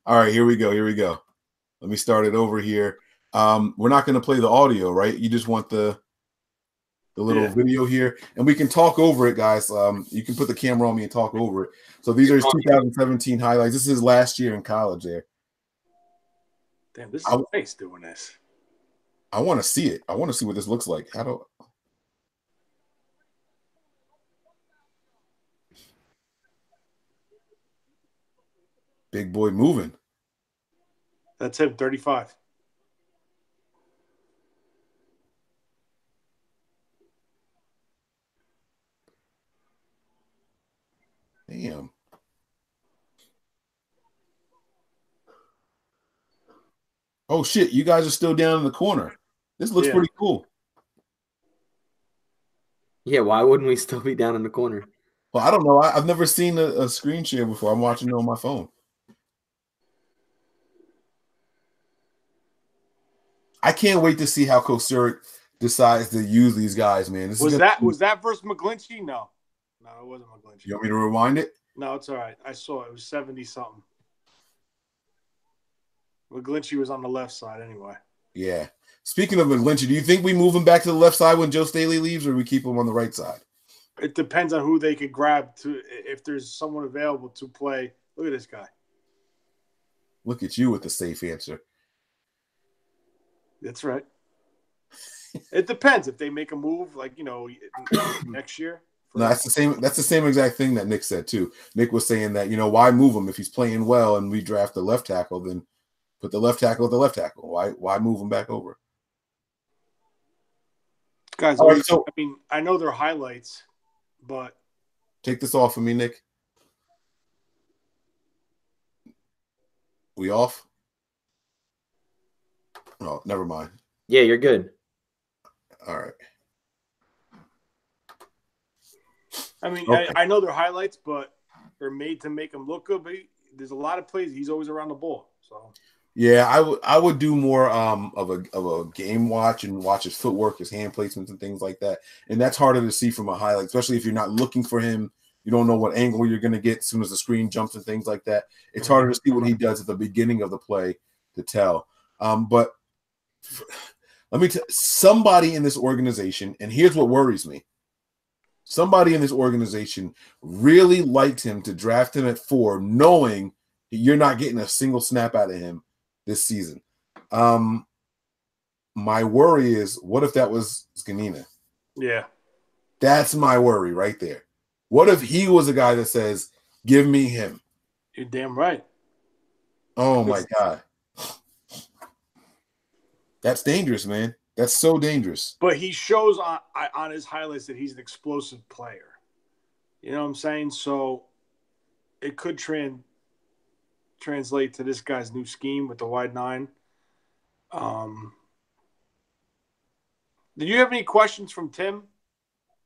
All right, here we go. Let me start it over here. We're not going to play the audio, right? You just want the little video here, and we can talk over it, guys. You can put the camera on me and talk over it. So these are his 2017 highlights. This is his last year in college there. Damn, this is nice doing this. I want to see it. I want to see what this looks like. How do Big boy moving. That's him, 35. Damn. Oh, shit. You guys are still down in the corner. This looks pretty cool. Yeah, why wouldn't we still be down in the corner? Well, I don't know. I've never seen a screen share before. I'm watching it on my phone. I can't wait to see how Kocurek decides to use these guys, man. Was that versus McGlinchey? No, it wasn't McGlinchey. You want me to rewind it? No, it's all right. I saw it. It was 70-something. McGlinchey was on the left side anyway. Yeah. Speaking of McGlinchey, do you think we move him back to the left side when Joe Staley leaves, or we keep him on the right side? It depends on who they could grab to if there's someone available to play. Look at this guy. Look at you with the safe answer. That's right. It depends if they make a move, like next year. No, that's the same. That's the same exact thing that Nick said too. Nick was saying that why move him if he's playing well and we draft the left tackle, then put the left tackle at the left tackle. Why move him back over? Guys, right, so, I know they're highlights, but take this off of me, Nick. We off? Oh, never mind. Yeah, you're good. All right. Okay. I know they're highlights, but they're made to make him look good. But there's a lot of plays he's always around the ball. So yeah, I would do more of a game watch and watch his footwork, his hand placements, and things like that. And that's harder to see from a highlight, especially if you're not looking for him. You don't know what angle you're going to get as soon as the screen jumps and things like that. It's harder to see what he does at the beginning of the play to tell. But let me tell somebody in this organization, and here's what worries me. Somebody in this organization really liked him to draft him at 4, knowing you're not getting a single snap out of him this season. My worry is, what if that was Skanina? Yeah. That's my worry right there. What if he was a guy that says, give me him? You're damn right. Oh, my God. That's dangerous, man. That's so dangerous. But he shows on his highlights that he's an explosive player. You know what I'm saying? So it could translate to this guy's new scheme with the wide 9. Did you have any questions from Tim,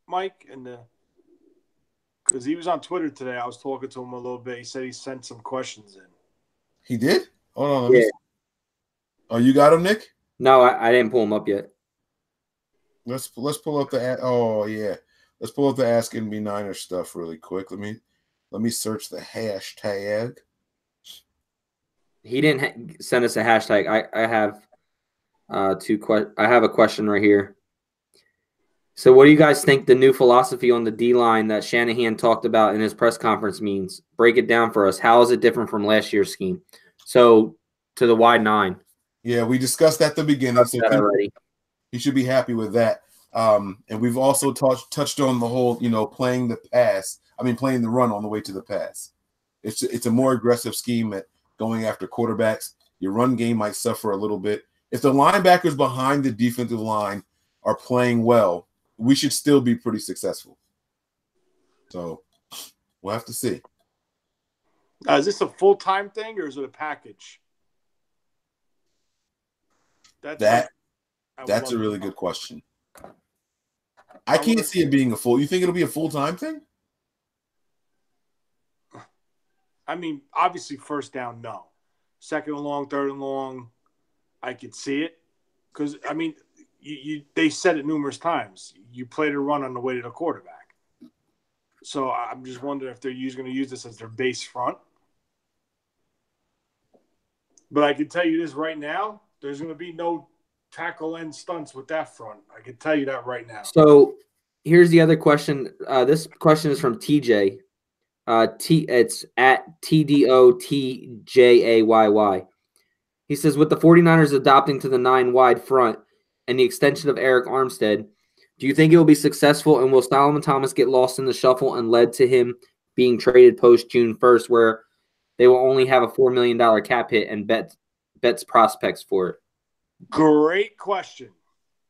Mike? Because he was on Twitter today. I was talking to him a little bit. He said he sent some questions in. He did? Hold on. Let me see. Oh, you got him, Nick? No, I didn't pull him up yet. Let's pull up the let's pull up the Ask NB9ERS stuff really quick. Let me search the hashtag. He didn't send us a hashtag. I have I have a question right here. So what do you guys think the new philosophy on the D-line that Shanahan talked about in his press conference means? Break it down for us. How is it different from last year's scheme? So to the wide 9. Yeah, we discussed at the beginning. So already. He should be happy with that. And we've also touched on the whole, playing the run on the way to the pass. It's a more aggressive scheme at going after quarterbacks. Your run game might suffer a little bit. If the linebackers behind the defensive line are playing well, we should still be pretty successful. So we'll have to see. Is this a full-time thing or is it a package? That's a really good question. I can't see it being you think it'll be a full-time thing? Obviously first down, no. Second and long, third and long, I could see it. Because, they said it numerous times. You play the run on the way to the quarterback. So I'm just wondering if they're going to use this as their base front. But I can tell you this right now, there's going to be no tackle end stunts with that front. I can tell you that right now. So here's the other question. This question is from TJ. It's at TDOTJAYY. He says, with the 49ers adopting to the 9 wide front and the extension of Eric Armstead, do you think it will be successful, and will Solomon Thomas get lost in the shuffle and led to him being traded post June 1st, where they will only have a $4 million cap hit and bets prospects for it? Great question.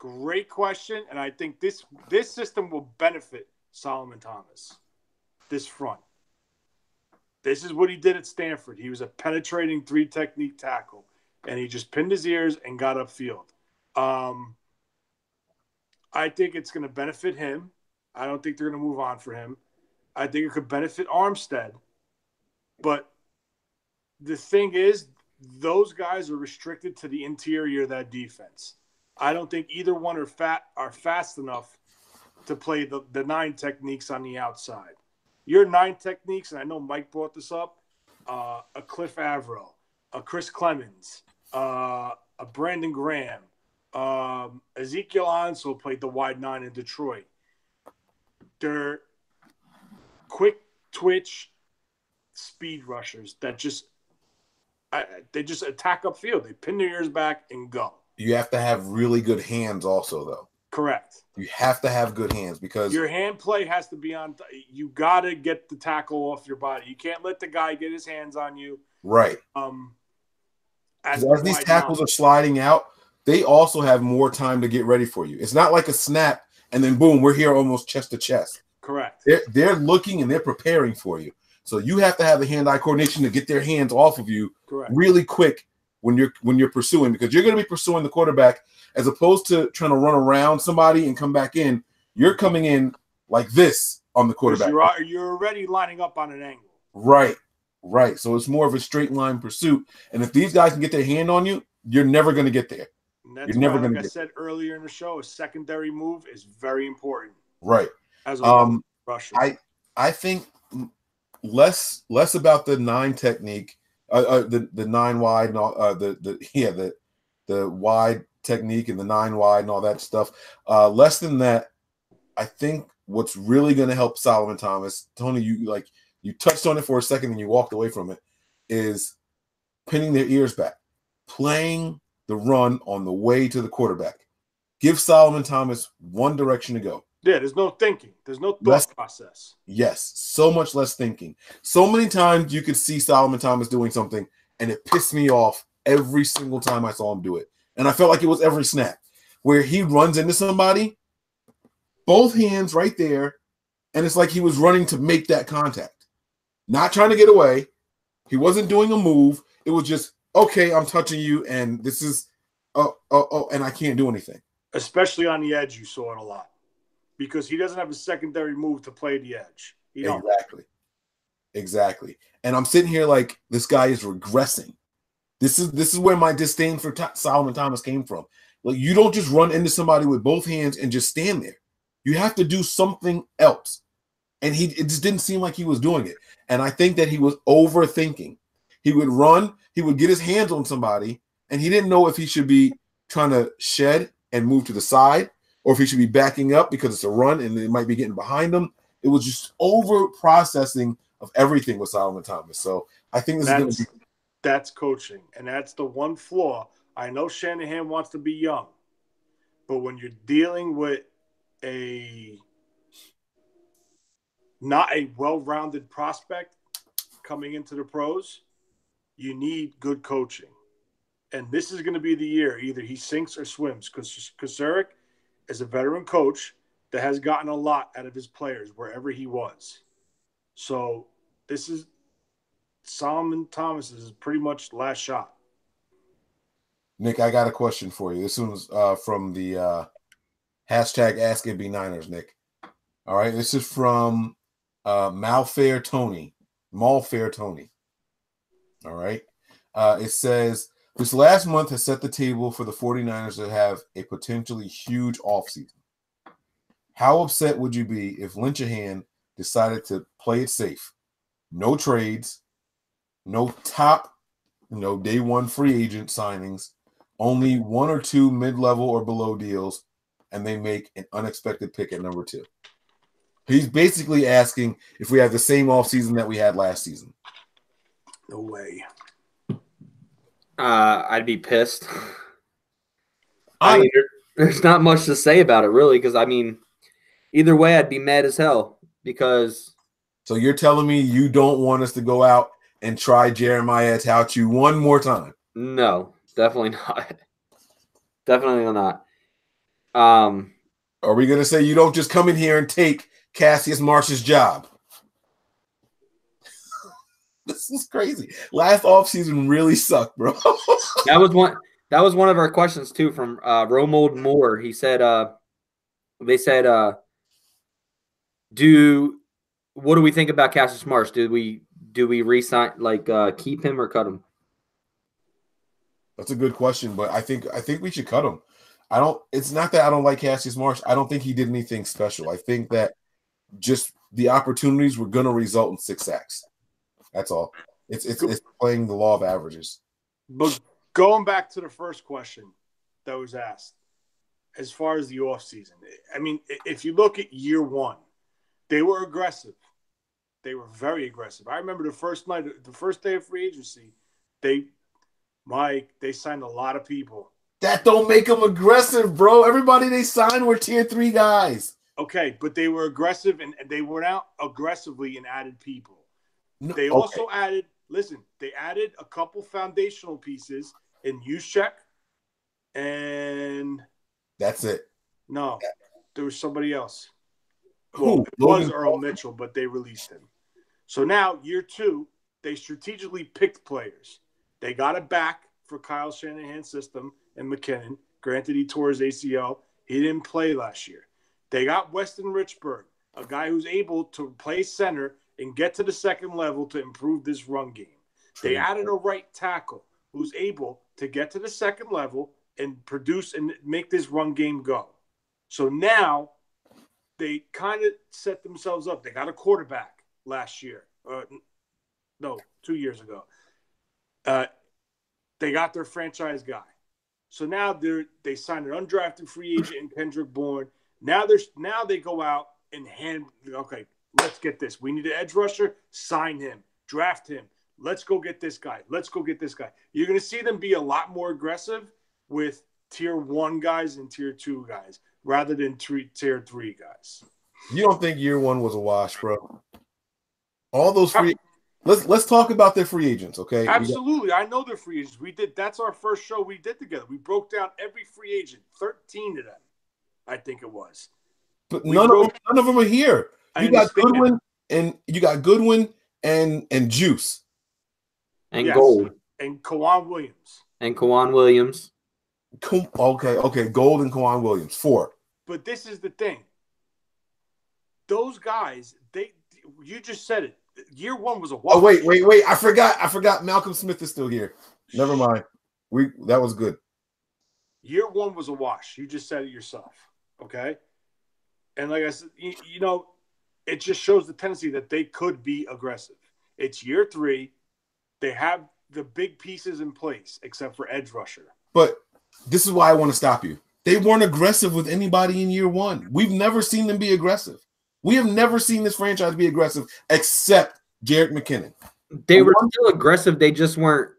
And I think this system will benefit Solomon Thomas, this front. This is what he did at Stanford. He was a penetrating 3-technique tackle, and he just pinned his ears and got upfield. I think it's going to benefit him. I don't think they're going to move on for him. I think it could benefit Armstead. But the thing is, those guys are restricted to the interior of that defense. I don't think either one are fast enough to play the 9 techniques on the outside. Your 9 techniques, and I know Mike brought this up, a Cliff Averill, a Chris Clemens, a Brandon Graham, Ezekiel Ansel played the wide 9 in Detroit. They're quick twitch speed rushers that they just attack upfield. They pin their ears back and go. You have to have really good hands also, though. Correct. You have to have good hands because your hand play has to be on. You got to get the tackle off your body. You can't let the guy get his hands on you. Right. As these tackles are sliding out, they also have more time to get ready for you. It's not like a snap and then boom, we're here almost chest to chest. Correct. They're looking and they're preparing for you. So you have to have the hand-eye coordination to get their hands off of you really quick when you're pursuing, because you're going to be pursuing the quarterback as opposed to trying to run around somebody and come back in. You're coming in like this on the quarterback. You're already lining up on an angle. Right. So it's more of a straight line pursuit. And if these guys can get their hand on you, you're never going to get there. And that's why, like I said earlier in the show, a secondary move is very important. Right. As a rusher. I think less about the 9 technique, the 9 wide and all, the wide technique and the 9 wide and all that stuff. Less than that, I think what's really going to help Solomon Thomas, Tony, you touched on it for a second and you walked away from it, is pinning their ears back, playing the run on the way to the quarterback. Give Solomon Thomas one direction to go. Yeah, there's no thinking. There's no thought process. Yes, so much less thinking. So many times you could see Solomon Thomas doing something, and it pissed me off every single time I saw him do it. And I felt like it was every snap where he runs into somebody, both hands right there, and it's like he was running to make that contact. Not trying to get away. He wasn't doing a move. It was just, okay, I'm touching you, and this is, and I can't do anything. Especially on the edge, you saw it a lot. Because he doesn't have a secondary move to play the edge. Exactly. And I'm sitting here like this guy is regressing. This is where my disdain for Solomon Thomas came from. Like, you don't just run into somebody with both hands and just stand there. You have to do something else. And it just didn't seem like he was doing it. And I think that he was overthinking. He would run, he would get his hands on somebody, and he didn't know if he should be trying to shed and move to the side, or if he should be backing up because it's a run and it might be getting behind him. It was just over processing of everything with Solomon Thomas. So I think that's coaching, and that's the one flaw. I know Shanahan wants to be young, but when you're dealing with not a well-rounded prospect coming into the pros, you need good coaching. And this is going to be the year. Either he sinks or swims, because Kocurek is a veteran coach that has gotten a lot out of his players wherever he was. So this is Solomon Thomas's pretty much last shot. Nick, I got a question for you. This one's from the hashtag Ask NB9ERS, Nick. All right, this is from Malfair Tony. All right. It says, this last month has set the table for the 49ers to have a potentially huge offseason. How upset would you be if Lynchahan decided to play it safe? No trades, no top, day one free agent signings, only 1 or 2 mid-level or below deals, and they make an unexpected pick at number 2. He's basically asking if we have the same offseason that we had last season. No way. I'd be pissed. I mean, there's not much to say about it, really, because, I mean, either way, I'd be mad as hell because. So you're telling me you don't want us to go out and try Jeremiah Tauchu one more time? No, definitely not. Definitely not. Are we going to say you don't just come in here and take Cassius Marsh's job? This is crazy. Last offseason really sucked, bro. That was one of our questions too from Romold Moore. He said they said what do we think about Cassius Marsh? Do we re-sign, keep him or cut him? That's a good question, but I think we should cut him. It's not that I don't like Cassius Marsh. I don't think he did anything special. I think that just the opportunities were going to result in 6 sacks. That's all. It's playing the law of averages. But going back to the first question that was asked, as far as the offseason. I mean, if you look at year one, they were aggressive. They were very aggressive. I remember the first day of free agency, they signed a lot of people. That don't make them aggressive, bro. Everybody they signed were tier 3 guys. Okay, but they were aggressive, and they went out aggressively and added people. No, They also added a couple foundational pieces in Juszczyk, and that's it. no, there was somebody else. Who? Well, it was Logan Earl Mitchell, but they released him. So now, year two, they strategically picked players. They got it back for Kyle Shanahan's system and McKinnon. Granted, he tore his ACL. He didn't play last year. They got Weston Richburg, a guy who's able to play center and get to the second level to improve this run game. They added a right tackle who's able to get to the second level and produce and make this run game go. So now they kind of set themselves up. They got a quarterback last year. 2 years ago. They got their franchise guy. So now they signed an undrafted free agent in Kendrick Bourne. Now they go out and okay, let's get this. We need an edge rusher. Sign him. Draft him. Let's go get this guy. Let's go get this guy. You're going to see them be a lot more aggressive with tier 1 guys and tier 2 guys rather than tier 3 guys. You don't think year 1 was a wash, bro? All those free let's talk about their free agents, okay? Absolutely. I know they're free agents. That's our first show we did together. We broke down every free agent, 13 of them, I think it was. But none of them are here. You got Goodwin and Juice. And Gold. And Kawon Williams. Okay. Gold and Kawon Williams. 4. But this is the thing. Those guys, you just said it. Year 1 was a wash. Oh, wait. I forgot Malcolm Smith is still here. Never mind. That was good. Year 1 was a wash. You just said it yourself. Okay? And like I said, it just shows the tendency that they could be aggressive. It's year 3. They have the big pieces in place, except for edge rusher. But this is why I want to stop you. They weren't aggressive with anybody in year 1. We've never seen them be aggressive. We have never seen this franchise be aggressive except Jerick McKinnon. They were still aggressive. They just weren't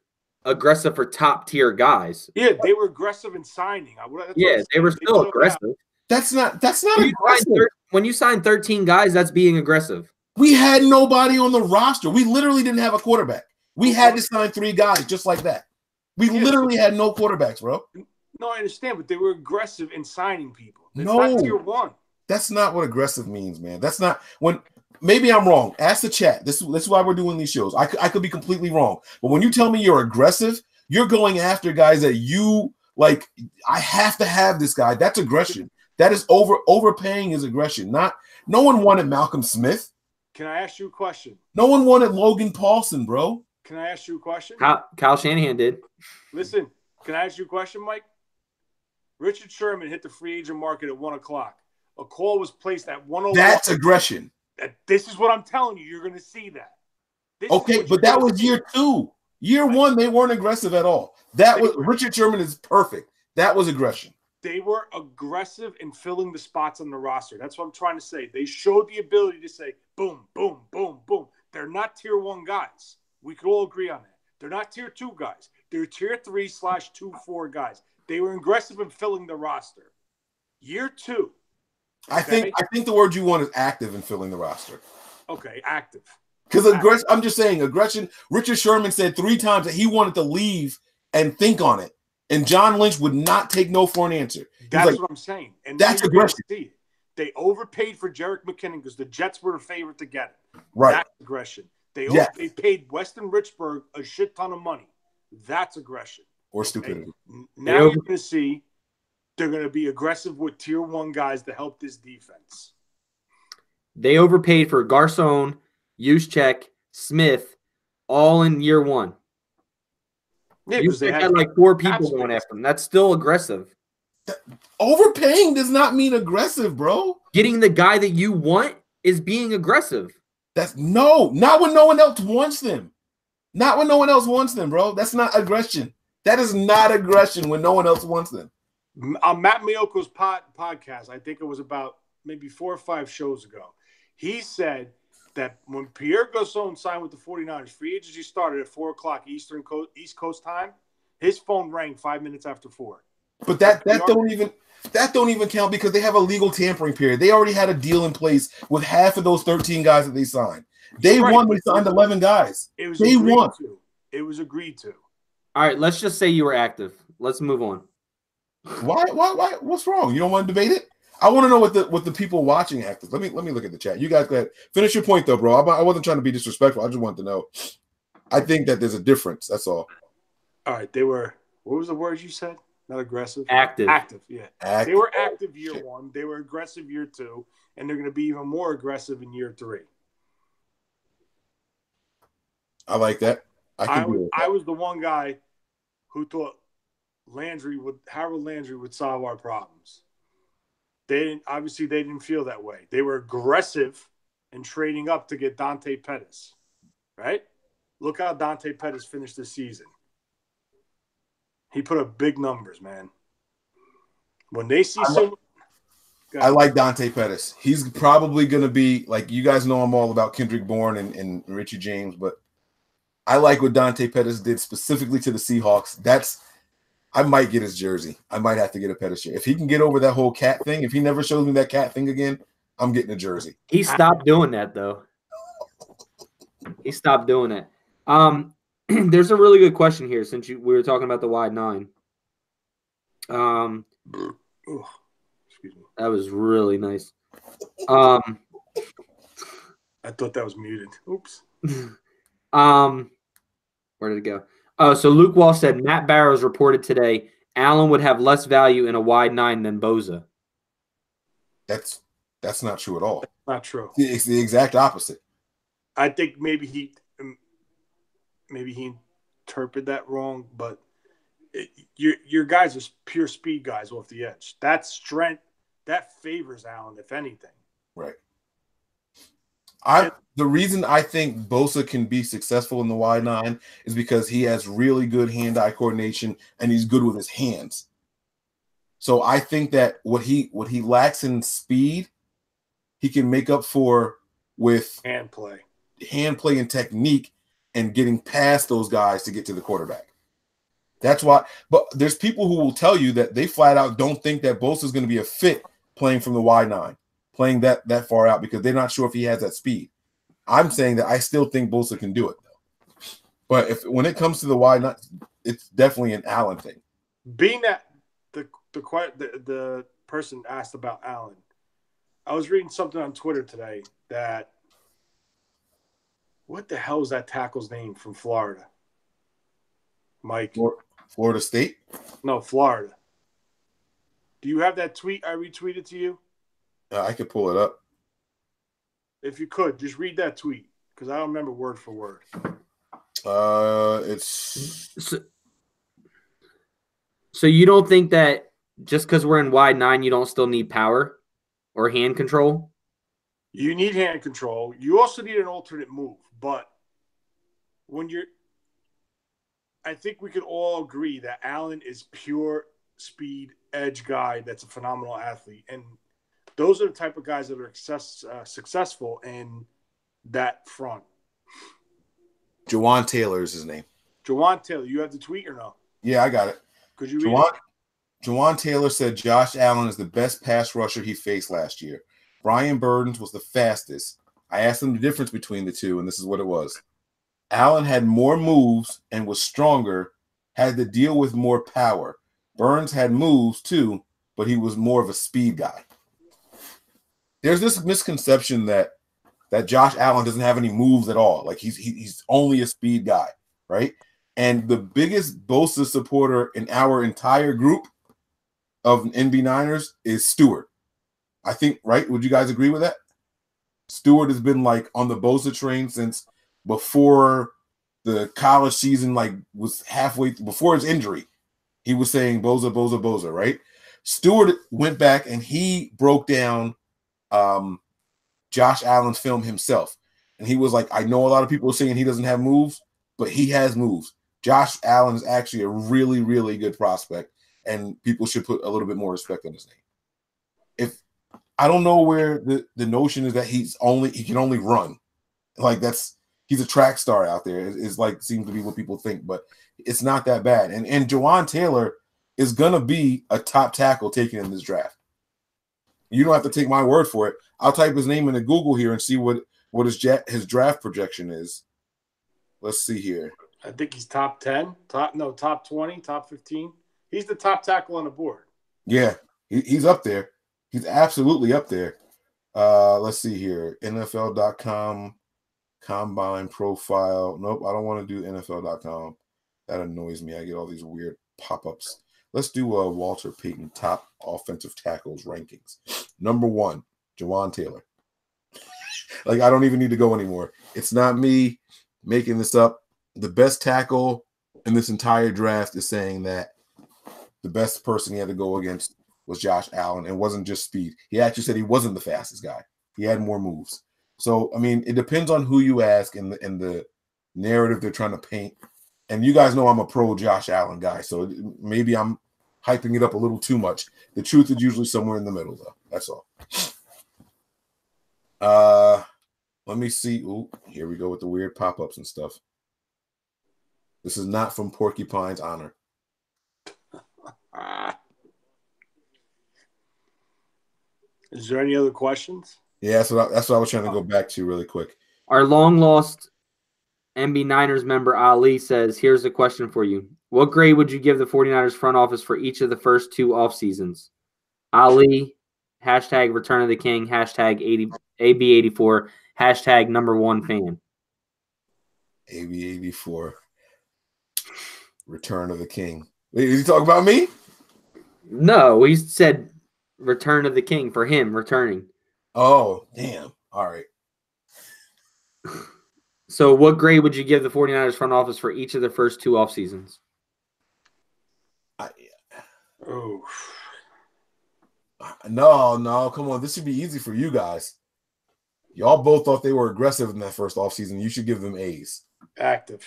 aggressive for top tier guys. Yeah, they were aggressive in signing. They were still aggressive. That's not aggressive. When you sign 13 guys, that's being aggressive. We had nobody on the roster. We literally didn't have a quarterback. We had to sign 3 guys just like that. We literally had no quarterbacks, bro. No, I understand, but they were aggressive in signing people. It's not tier 1. That's not what aggressive means, man. That's not when. Maybe I'm wrong. Ask the chat. This is why we're doing these shows. I could be completely wrong. But when you tell me you're aggressive, you're going after guys that you like. I have to have this guy. That's aggression. That is overpaying is aggression. No one wanted Malcolm Smith. Can I ask you a question? No one wanted Logan Paulson, bro. Can I ask you a question? Kyle Shanahan did. Listen, can I ask you a question, Mike? Richard Sherman hit the free agent market at 1:00. A call was placed at 1:01. That's aggression. This is what I'm telling you. You're going to see that. Okay, but that was year 2. Year 1, they weren't aggressive at all. Richard Sherman is perfect. That was aggression. They were aggressive in filling the spots on the roster. That's what I'm trying to say. They showed the ability to say, boom, boom, boom, boom. They're not tier 1 guys. We could all agree on that. They're not tier 2 guys. They're tier 3/2-4 guys. They were aggressive in filling the roster. Year 2. Okay? I think the word you want is active in filling the roster. Okay, active. Because I'm just saying aggression. Richard Sherman said 3 times that he wanted to leave and think on it. And John Lynch would not take no for an answer. That's what I'm saying. And that's aggression. They overpaid for Jerick McKinnon because the Jets were the favorite to get it. Right. That's aggression. They paid Weston Richburg a shit ton of money. That's aggression. Or stupidity. Now you're going to see they're going to be aggressive with tier 1 guys to help this defense. They overpaid for Garcon, Juszczyk, Smith, all in year 1. Yeah, because they had like 4 people going after them. That's still aggressive. Overpaying does not mean aggressive, bro. Getting the guy that you want is being aggressive. Not when no one else wants them. Not when no one else wants them, bro. That's not aggression. That is not aggression when no one else wants them. On Matt Mioko's podcast, I think it was about maybe 4 or 5 shows ago, he said that when Pierre Garçon signed with the 49ers, free agency started at 4 o'clock East Coast time. His phone rang 5 minutes after 4. But that don't even count because they have a legal tampering period. They already had a deal in place with half of those 13 guys that they signed. They won. They signed 11 guys. They won. It was agreed to. All right, let's just say you were active. Let's move on. Why? What's wrong? You don't want to debate it? I want to know what the people watching active. Let me look at the chat. You guys go ahead. Finish your point though, bro. I wasn't trying to be disrespectful. I just wanted to know. I think that there's a difference. That's all. All right, they were. What was the word you said? Not aggressive. Active. Yeah. They were active year 1. They were aggressive year 2, and they're going to be even more aggressive in year 3. I like that. I was the one guy who thought Harold Landry would solve our problems. They didn't feel that way. They were aggressive in trading up to get Dante Pettis. Right? Look how Dante Pettis finished this season. He put up big numbers, man. When they see I like Dante Pettis. He's probably going to be, like, you guys know I'm all about Kendrick Bourne and Richie James, but I like what Dante Pettis did specifically to the Seahawks. I might get his jersey. I might have to get a Pettis jersey. If he can get over that whole cat thing, if he never shows me that cat thing again, I'm getting a jersey. He stopped doing that, though. He stopped doing it. There's a really good question here since we were talking about the wide 9. Excuse me. That was really nice. I thought that was muted. Oops. Where did it go? Oh, so Luke Wall said Matt Barrows reported today Allen would have less value in a wide 9 than Bosa. That's not true at all. Not true. It's the exact opposite. I think maybe he interpreted that wrong, but your guys are pure speed guys off the edge. That strength that favors Allen, if anything. Right. The reason I think Bosa can be successful in the wide 9 is because he has really good hand-eye coordination and he's good with his hands. So I think that what he lacks in speed, he can make up for with hand play and technique and getting past those guys to get to the quarterback. That's why. But there's people who will tell you that they flat out don't think that Bosa is going to be a fit playing from the wide 9, playing that far out because they're not sure if he has that speed. I'm saying that I still think Bosa can do it, though. But when it comes to the wide 9, it's definitely an Allen thing. Being that the person asked about Allen, I was reading something on Twitter today that what the hell is that tackle's name from Florida? Mike. Florida State? No, Florida. Do you have that tweet I retweeted to you? I could pull it up. If you could, just read that tweet because I don't remember word for word. So you don't think that just because we're in wide 9, you don't still need power or hand control? You need hand control. You also need an alternate move. But I think we could all agree that Allen is pure speed edge guy that's a phenomenal athlete. And those are the type of guys that are successful in that front. Jawan Taylor is his name. Jawan Taylor. You have the tweet or no? Yeah, I got it. Could you read it? Jawan Taylor said Josh Allen is the best pass rusher he faced last year. Brian Burns was the fastest. I asked him the difference between the two, and this is what it was. Allen had more moves and was stronger, had to deal with more power. Burns had moves too, but he was more of a speed guy. There's this misconception that Josh Allen doesn't have any moves at all. Like he's only a speed guy, right? And the biggest Bosa supporter in our entire group of NB9ERS is Stewart. I think, right? Would you guys agree with that? Stewart has been like on the Bosa train since before the college season, like was halfway before his injury. He was saying Bosa, Bosa, Bosa, right? Stewart went back and he broke down Josh Allen's film himself. And he was like, I know a lot of people are saying he doesn't have moves, but he has moves. Josh Allen is actually a really, really good prospect. and people should put a little bit more respect on his name. If I don't know where the notion is that he can only run, like he's a track star out there. Is like seems to be what people think, but it's not that bad. And Jawan Taylor is gonna be a top tackle taken in this draft. You don't have to take my word for it. I'll type his name into Google here and see what his draft projection is. Let's see here. I think he's top 10, top 20, top 15. He's the top tackle on the board. Yeah, he's up there. He's absolutely up there. Let's see here. NFL.com combine profile. Nope, I don't want to do NFL.com. That annoys me. I get all these weird pop-ups. Let's do Walter Payton top offensive tackles rankings. Number 1, Jawan Taylor. Like, I don't even need to go anymore. It's not me making this up. The best tackle in this entire draft is saying that the best person he had to go against was Josh Allen. It wasn't just speed. He actually said he wasn't the fastest guy. He had more moves. So, I mean, it depends on who you ask and the narrative they're trying to paint. And you guys know I'm a pro Josh Allen guy, so maybe I'm hyping it up a little too much. The truth is usually somewhere in the middle, though. That's all. Let me see. Ooh, here we go with the weird pop-ups and stuff. This is not from Porcupine's Honor. Is there any other questions? Yeah, that's what I was trying to go back to really quick. Our long-lost NB9ERS member Ali says, here's a question for you. What grade would you give the 49ers front office for each of the first 2 off seasons? Ali, hashtag Return of the King, hashtag AB84, hashtag #1 fan. AB84. Return of the King. Wait, did he talk about me? No, he said Return of the King for him returning. Oh, damn. All right. So what grade would you give the 49ers front office for each of the first 2 off seasons? No, come on. This should be easy for you guys. Y'all both thought they were aggressive in that first offseason. You should give them A's. Active.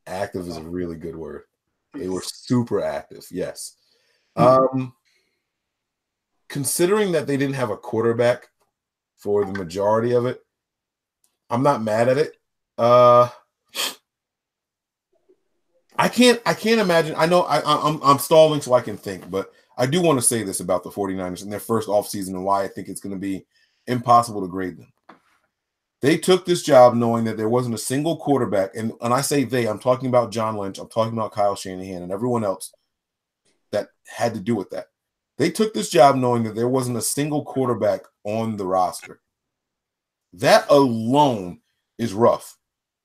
Active is a really good word. They were super active, yes. Considering that they didn't have a quarterback for the majority of it, I'm not mad at it. I can't imagine. I know I'm stalling so I can think, but I do want to say this about the 49ers in their first offseason and why I think it's going to be impossible to grade them. They took this job knowing that there wasn't a single quarterback, and I say they, I'm talking about John Lynch, I'm talking about Kyle Shanahan and everyone else that had to do with that. They took this job knowing that there wasn't a single quarterback on the roster. That alone is rough.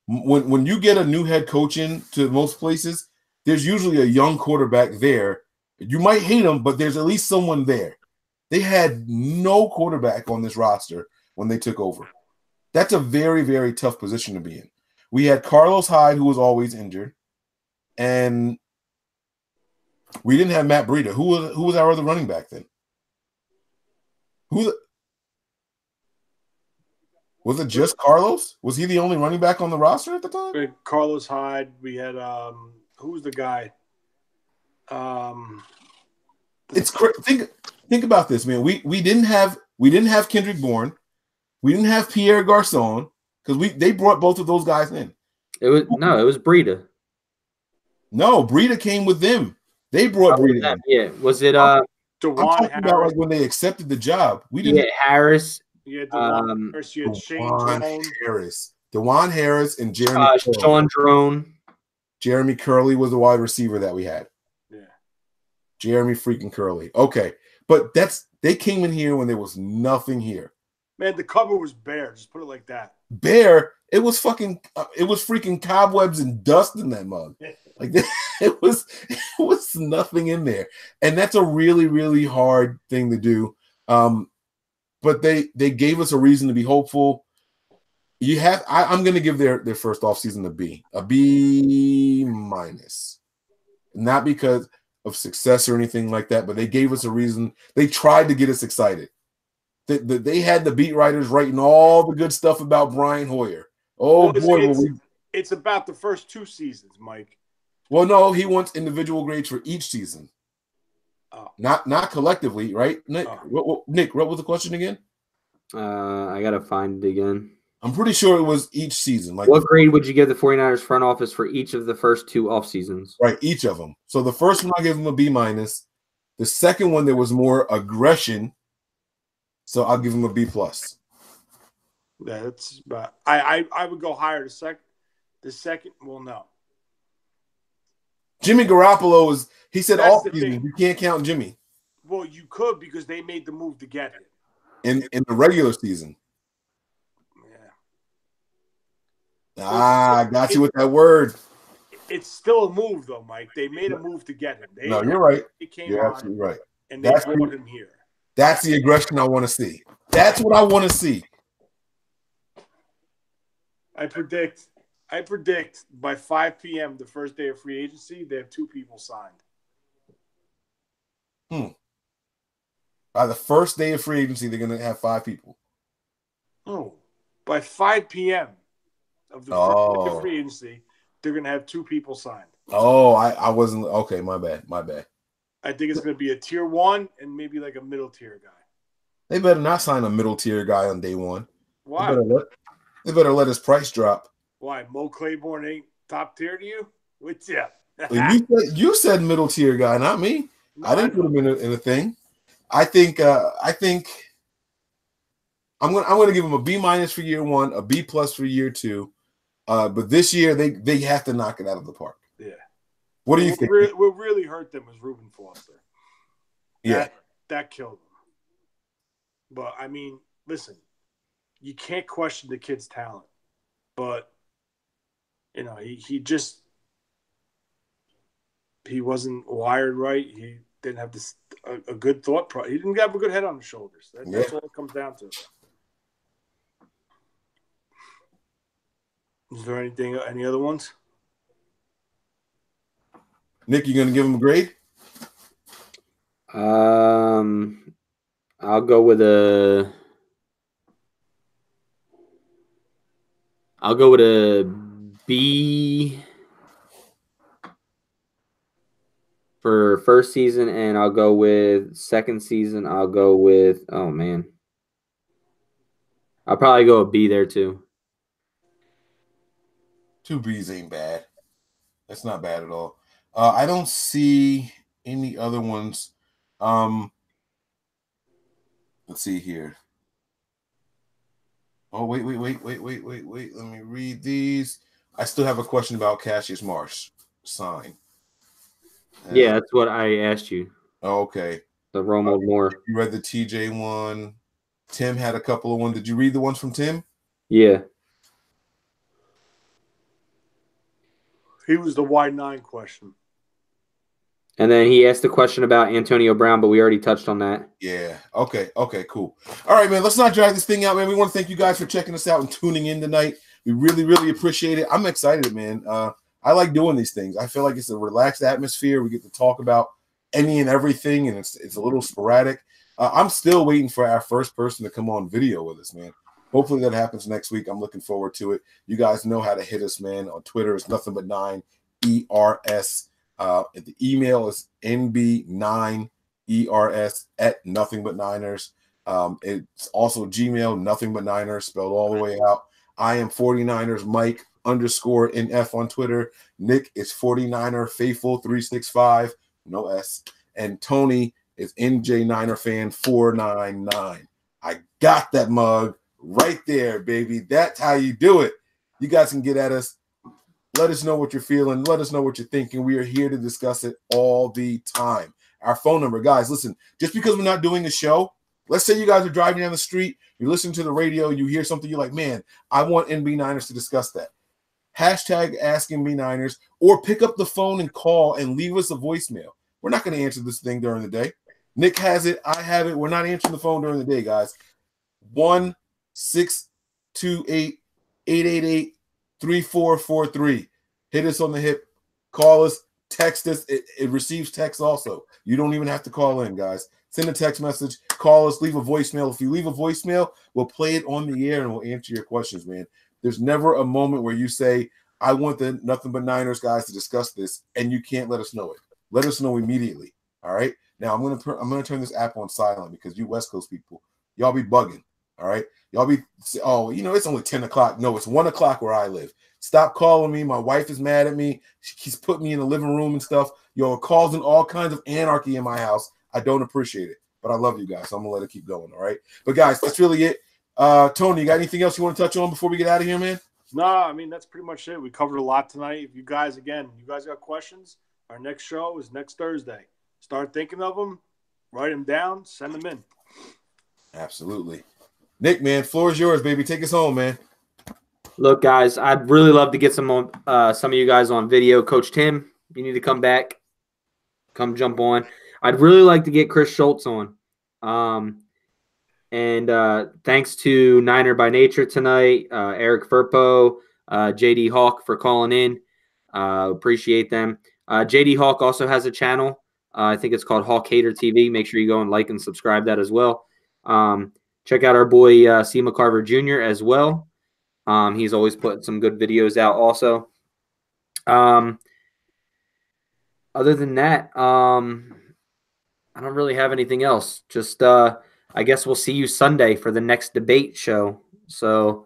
When you get a new head coach in to most places, there's usually a young quarterback there. You might hate him, but there's at least someone there. They had no quarterback on this roster when they took over. That's a very, very tough position to be in. We had Carlos Hyde, who was always injured, and we didn't have Matt Breida. Who was our other running back then? Was it just Carlos? Was he the only running back on the roster at the time? Carlos Hyde. We had who was the guy? It's think about this, man. We didn't have Kendrick Bourne. We didn't have Pierre Garçon because they brought both of those guys in. It was Breida. No, Breida came with them. They brought Breida in. Yeah, was it I'm talking about like when they accepted the job. We didn't. Yeah, Harris. Yeah, DeJuan Harris. You had Shane Harris, DeJuan Harris, and Jeremy. Sean Drone. Jeremy Curley was the wide receiver that we had. Yeah, Jeremy freaking Curley. Okay, but they came in here when there was nothing here. Man, the cover was bare. Just put it like that. Bare. It was freaking cobwebs and dust in that mug. Like it was nothing in there, and that's a really, really hard thing to do. But they gave us a reason to be hopeful. I'm going to give their first offseason a B minus, not because of success or anything like that, but they gave us a reason. They tried to get us excited. They had the beat writers writing all the good stuff about Brian Hoyer. Oh boy, it's about the first 2 seasons, Mike. Well, no, he wants individual grades for each season. Oh. Not collectively, right? Nick, Oh. Nick, what was the question again? I gotta find it again. I'm pretty sure it was each season. Like, what grade would you give the 49ers front office for each of the first 2 off seasons? Right, each of them. So the first one I gave them a B-. The second one there was more aggression, so I'll give them a B+. Yeah, that's about. I would go higher. The second. Well, no. Jimmy Garoppolo is. He said That's all the season. thing. You can't count Jimmy Well, you could because they made the move to get him in the regular season. Yeah. I got you with that word. It's still a move, though, Mike. They made a move to get him. No, you're right. He came You're on, absolutely right. and they brought him here. That's the aggression I want to see. That's what I want to see. I predict by 5 p.m. the first day of free agency, they have 2 people signed. By the first day of free agency, they're going to have 5 people. Oh, by 5 p.m. of the first day of free agency, they're going to have 2 people signed. Oh, I wasn't. Okay, my bad. I think it's going to be a tier 1 and maybe like a middle tier guy. They better not sign a middle tier guy on day 1. Why? They better let his price drop. Why? Mo Claiborne ain't top tier to you? What's up? You said middle tier guy, not me. No, I didn't put him in a thing. I think I'm gonna give him a B- for year 1, a B+ for year 2. But this year they have to knock it out of the park. Yeah. What do you think? What really hurt them was Reuben Foster. That killed them. But I mean, listen, you can't question the kid's talent, but you know he wasn't wired right. He didn't have a good thought process. He didn't have a good head on his shoulders. That's all it comes down to. Is there any other ones? Nick, you gonna give him a grade? I'll go with a B for first season, and I'll go with second season. I'll go with I'll probably go a B there too. 2 B's ain't bad. That's not bad at all. I don't see any other ones. Let's see here. Oh, wait. Let me read these. I still have a question about Cassius Marsh sign. Yeah, that's what I asked you. Okay. The Romo Moore. You read the TJ one. Tim had a couple of ones. Did you read the ones from Tim? Yeah. He was the Y9 question. And then he asked the question about Antonio Brown, but we already touched on that. Yeah. Okay, cool. All right, man. Let's not drag this thing out, man. We want to thank you guys for checking us out and tuning in tonight. We really, really appreciate it. I'm excited, man. I like doing these things. I feel like it's a relaxed atmosphere. We get to talk about any and everything, and it's a little sporadic. I'm still waiting for our first person to come on video with us, man. Hopefully that happens next week. I'm looking forward to it. You guys know how to hit us, man. On Twitter, it's nothing but 9ERS. The email is NB9ERS at nothingbutniners. It's also Gmail, nothingbutniners, spelled all the way out. I am 49ers Mike _NF on Twitter. Nick is 49er Faithful 365, no S. And Tony is NJ Niner Fan 499. I got that mug right there, baby. That's how you do it. You guys can get at us. Let us know what you're feeling. Let us know what you're thinking. We are here to discuss it all the time. Our phone number, guys, listen, just because we're not doing a show, let's say you guys are driving down the street, you're listening to the radio, you hear something, you're like, man, I want NB9ers to discuss that. Hashtag Ask NB9ers, or pick up the phone and call and leave us a voicemail. We're not going to answer this thing during the day. Nick has it. I have it. We're not answering the phone during the day, guys. 1-628-888-3443. Hit us on the hip. Call us. Text us. It receives text also. You don't even have to call in, guys. Send a text message. Call us. Leave a voicemail. If you leave a voicemail, we'll play it on the air and we'll answer your questions, man. There's never a moment where you say, I want the Nothing But Niners guys to discuss this, and you can't let us know it. Let us know immediately. All right. Now I'm gonna turn this app on silent because you West Coast people, y'all be bugging. All right. Y'all be, oh, it's only 10 o'clock. No, it's 1 o'clock where I live. Stop calling me. My wife is mad at me. She's put me in the living room and stuff. You're causing all kinds of anarchy in my house. I don't appreciate it, but I love you guys. So I'm gonna let it keep going. All right. But guys, that's really it. Tony, you got anything else you want to touch on before we get out of here, man? No, I mean, that's pretty much it. We covered a lot tonight. If you guys got questions, our next show is next Thursday. Start thinking of them, write them down, send them in. Absolutely. Nick, man, floor is yours, baby. Take us home, man. Look, guys, I'd really love to get some of you guys on video. Coach Tim, you need to come back. Come jump on. I'd really like to get Chris Schultz on. And thanks to Niner by Nature tonight, Eric Furpo, JD Hawk for calling in. Appreciate them. JD Hawk also has a channel. I think it's called Hawk Hater TV. Make sure you go and like and subscribe that as well. Check out our boy Seema Carver Jr. as well. He's always putting some good videos out also. Other than that, I don't really have anything else. Just I guess we'll see you Sunday for the next debate show. So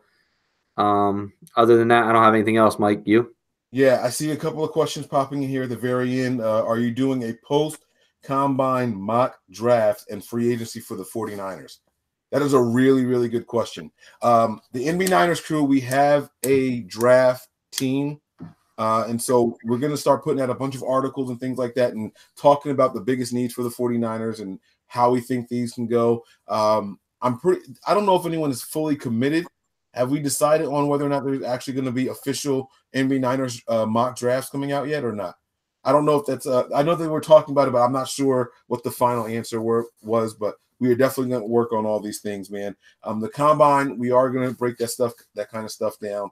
other than that, I don't have anything else. Mike, you? Yeah, I see a couple of questions popping in here at the very end. Are you doing a post-combine mock draft and free agency for the 49ers? That is a really, really good question. The NB9ERS crew, we have a draft team. And so we're going to start putting out a bunch of articles and things like that and talking about the biggest needs for the 49ers and how we think these can go. I don't know if anyone is fully committed. Have we decided on whether or not there's actually going to be official NB9ERS mock drafts coming out yet or not? I don't know if that's I know they were talking about it, but I'm not sure what the final answer was, but we are definitely going to work on all these things, man. The combine, we are going to break that kind of stuff down.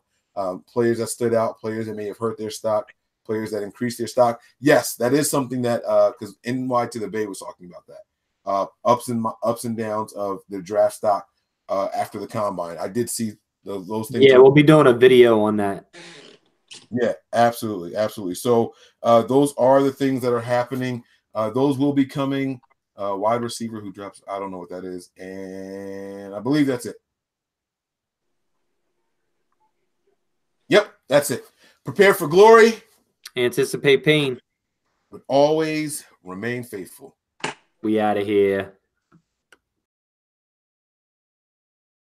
Players that stood out, players that may have hurt their stock, players that increased their stock. Yes, that is something that because NY to the Bay was talking about that. Ups and downs of the draft stock after the combine. I did see those things. Yeah, we'll be doing a video on that. Yeah, absolutely, absolutely. So those are the things that are happening. Those will be coming. Wide receiver who drops, I don't know what that is, and I believe that's it. Yep, that's it. Prepare for glory. Anticipate pain. But always remain faithful. We out of here.